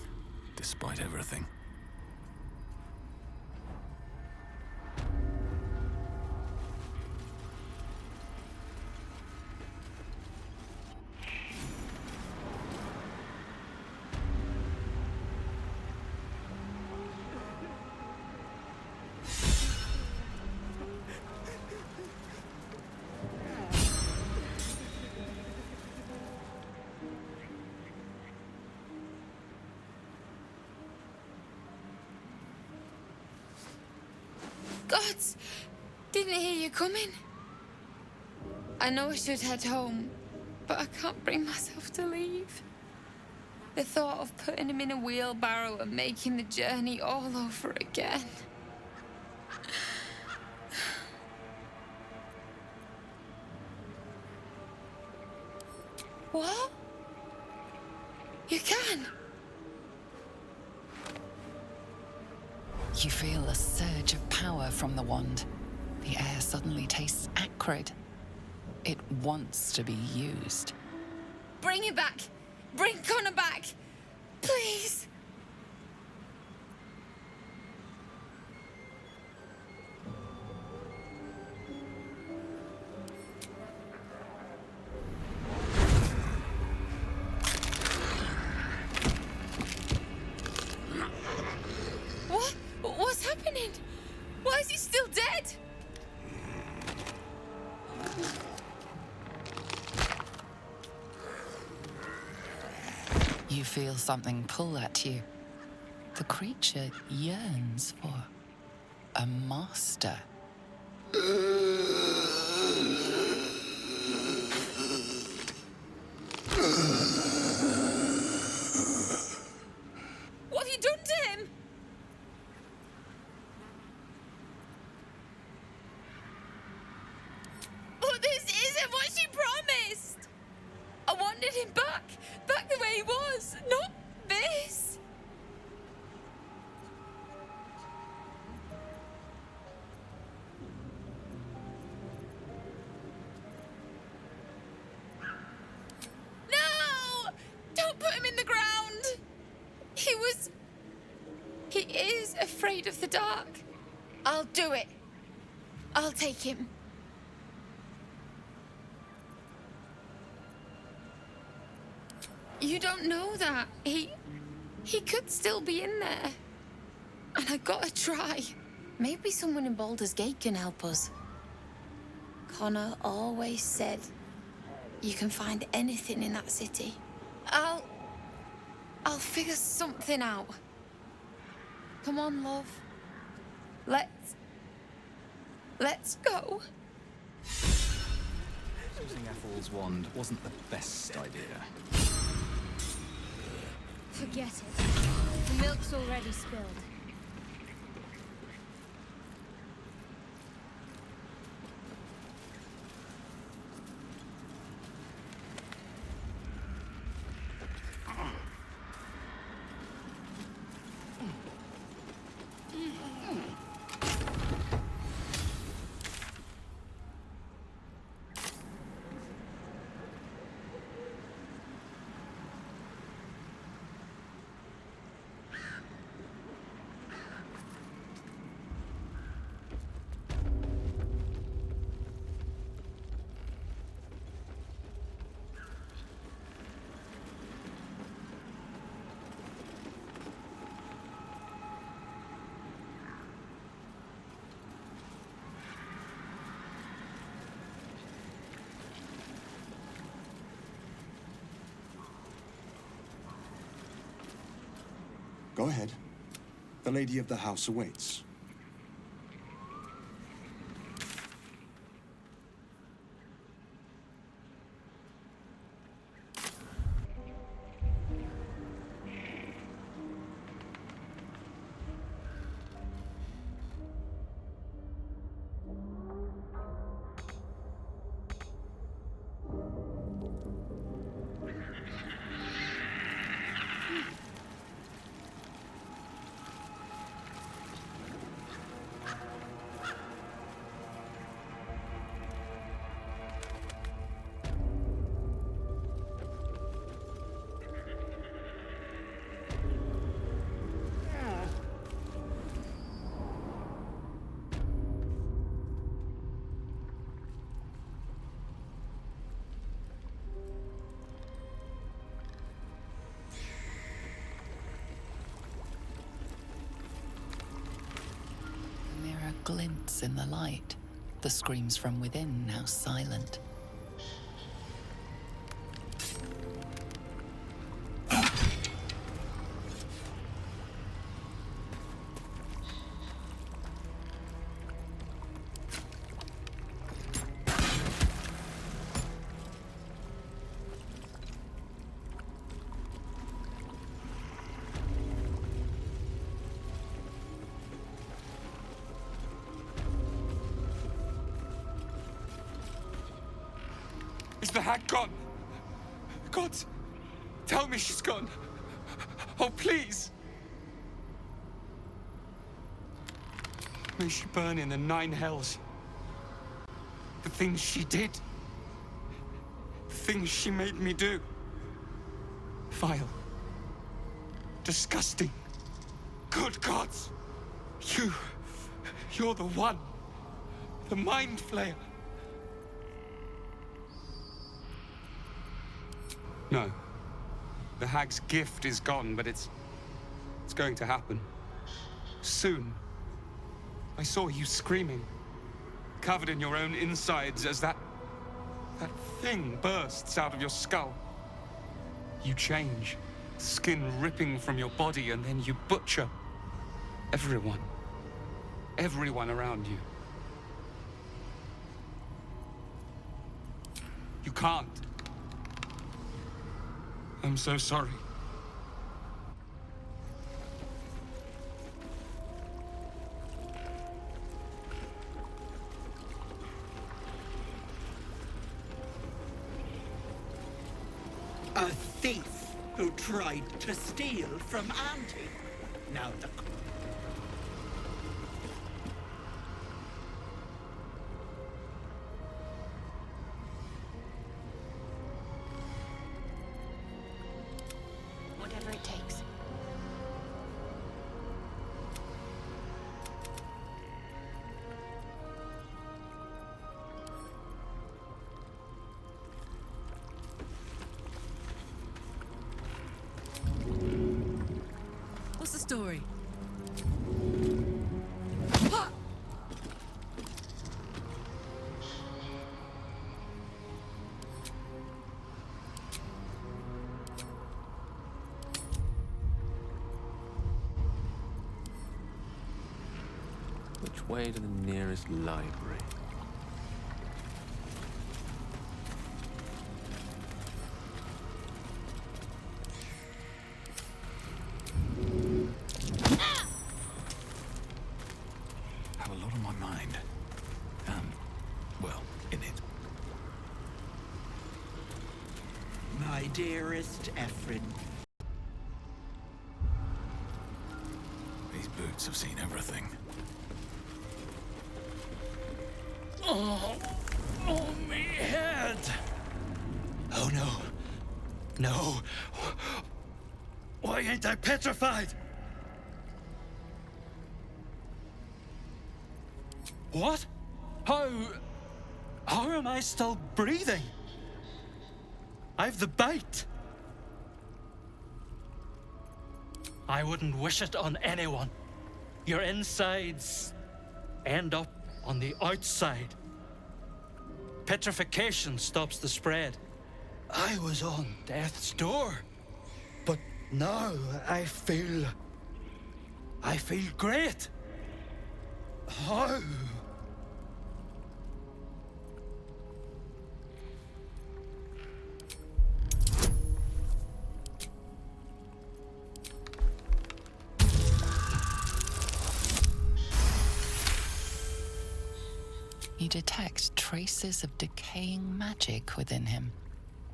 despite everything. Gods! Didn't hear you coming. I know I should head home, but I can't bring myself to leave. The thought of putting him in a wheelbarrow and making the journey all over again. What? You can? You feel a surge of power from the wand. The air suddenly tastes acrid. It wants to be used. Bring it back! Bring Connor back! Please! What's happening? Why is he still dead? You feel something pull at you. The creature yearns for a master. What have you done to him? But this isn't what she promised. I wanted him back the way he was, not this. No! Don't put him in the ground. He is afraid of the dark. I'll do it. I'll take him. You don't know that. He could still be in there. And I gotta try. Maybe someone in Baldur's Gate can help us. Connor always said you can find anything in that city. I'll figure something out. Come on, love. Let's go. Using Ethel's wand wasn't the best idea. Forget it. The milk's already spilled. Go ahead. The lady of the house awaits. glints in the light, the screams from within now silent. Is the hag gone? God, tell me she's gone. Oh, please. May she burn in the 9 hells. The things she did. The things she made me do. Vile. Disgusting. Good gods. You're the one. The mind flayer. No. The hag's gift is gone, but it's going to happen. Soon. I saw you screaming, covered in your own insides as that thing bursts out of your skull. You change, skin ripping from your body, and then you butcher everyone. Everyone around you. You can't. I'm so sorry. A thief who tried to steal from Auntie. Now the... Whatever it takes. What's the story? Which way to the nearest library? Have a lot on my mind. Well, in it. My dearest Ephraim. These boots have seen everything. Oh, me head! Oh no. No. Why ain't I petrified? What? How am I still breathing? I've the bite. I wouldn't wish it on anyone. Your insides end up on the outside. Petrification stops the spread. I was on death's door. But now I feel great. How? You detect traces of decaying magic within him,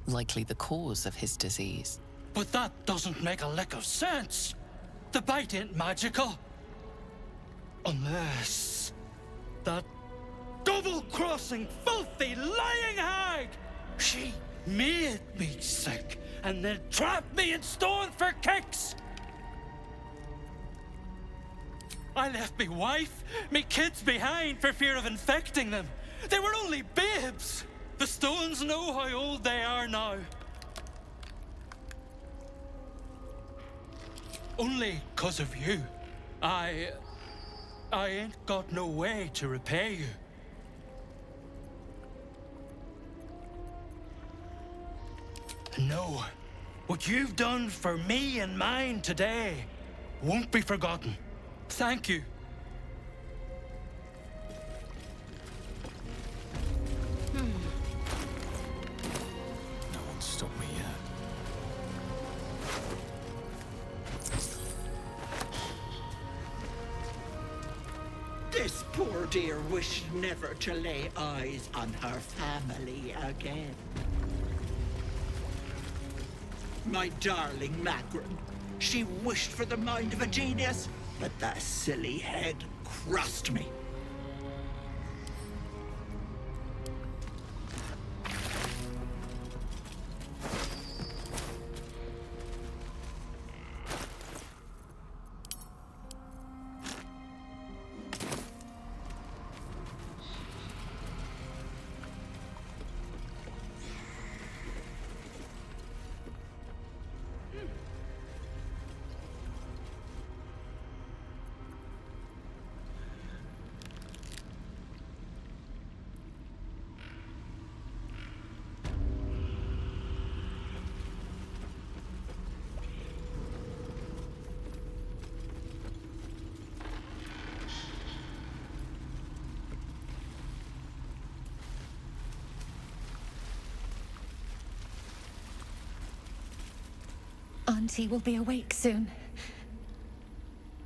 likely the cause of his disease. But that doesn't make a lick of sense. The bite ain't magical. Unless that double-crossing, filthy, lying hag! She made me sick and then trapped me in stone for kicks! I left me wife, me kids behind for fear of infecting them. They were only babes. The stones know how old they are now. Only 'cause of you, I I ain't got no way to repay you. No, what you've done for me and mine today won't be forgotten. Thank you. No one's stopped me yet. This poor dear wished never to lay eyes on her family again. My darling Magrin. She wished for the mind of a genius, but that silly head crossed me. Auntie will be awake soon.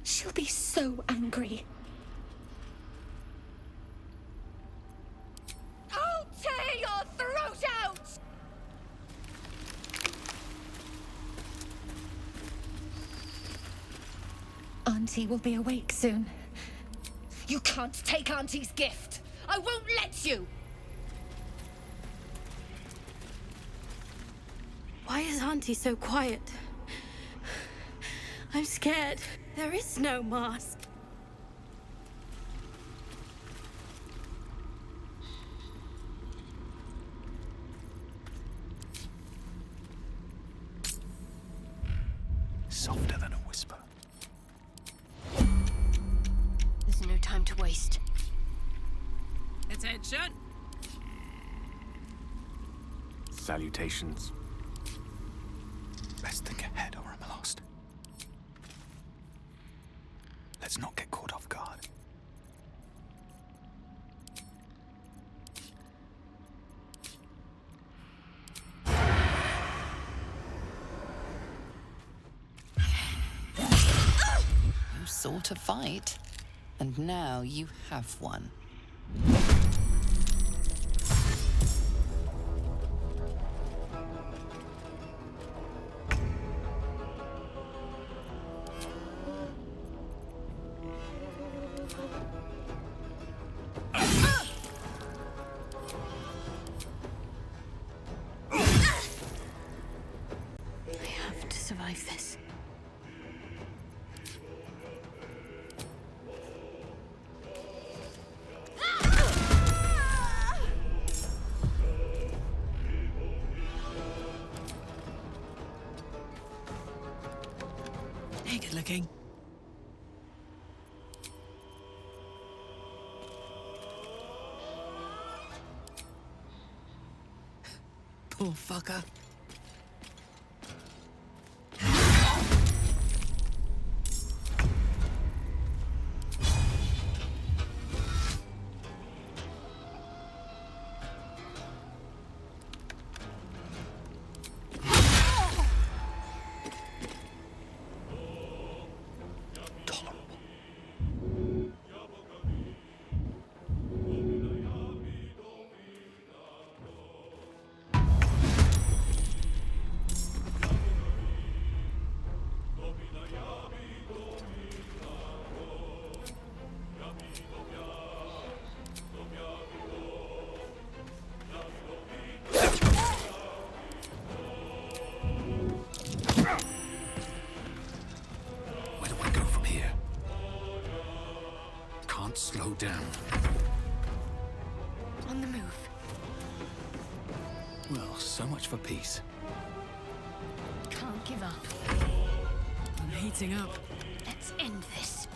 She'll be so angry. I'll tear your throat out! Auntie will be awake soon. You can't take Auntie's gift. I won't let you! Why is Auntie so quiet? I'm scared. There is no mask. Softer than a whisper. There's no time to waste. Attention! Salutations. Best think ahead or I'm lost. Let's not get caught off guard. You sought a fight, and now you have one. Survive this. Naked looking. Poor fucker. Slow down. On the move. Well, so much for peace. Can't give up. I'm heating up. Let's end this.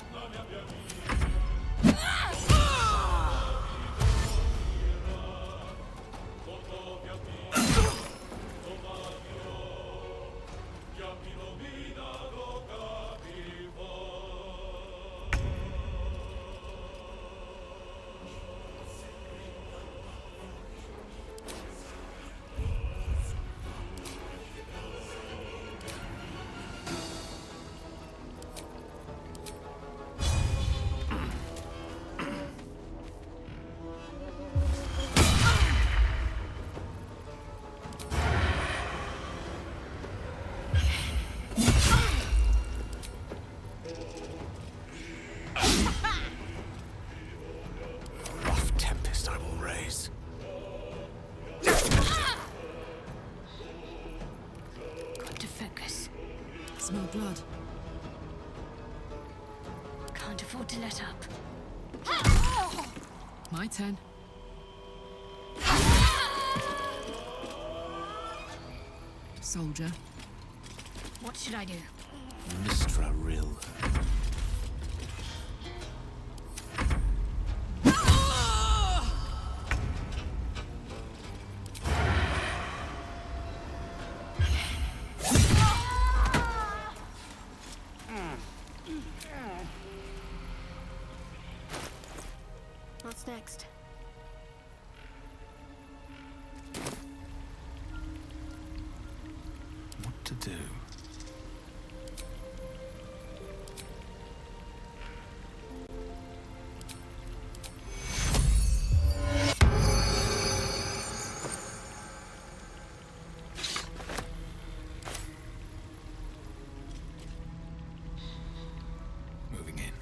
Smell blood. Can't afford to let up. My turn. Soldier. What should I do? Mistra Rill. What's next? What to do? Moving in.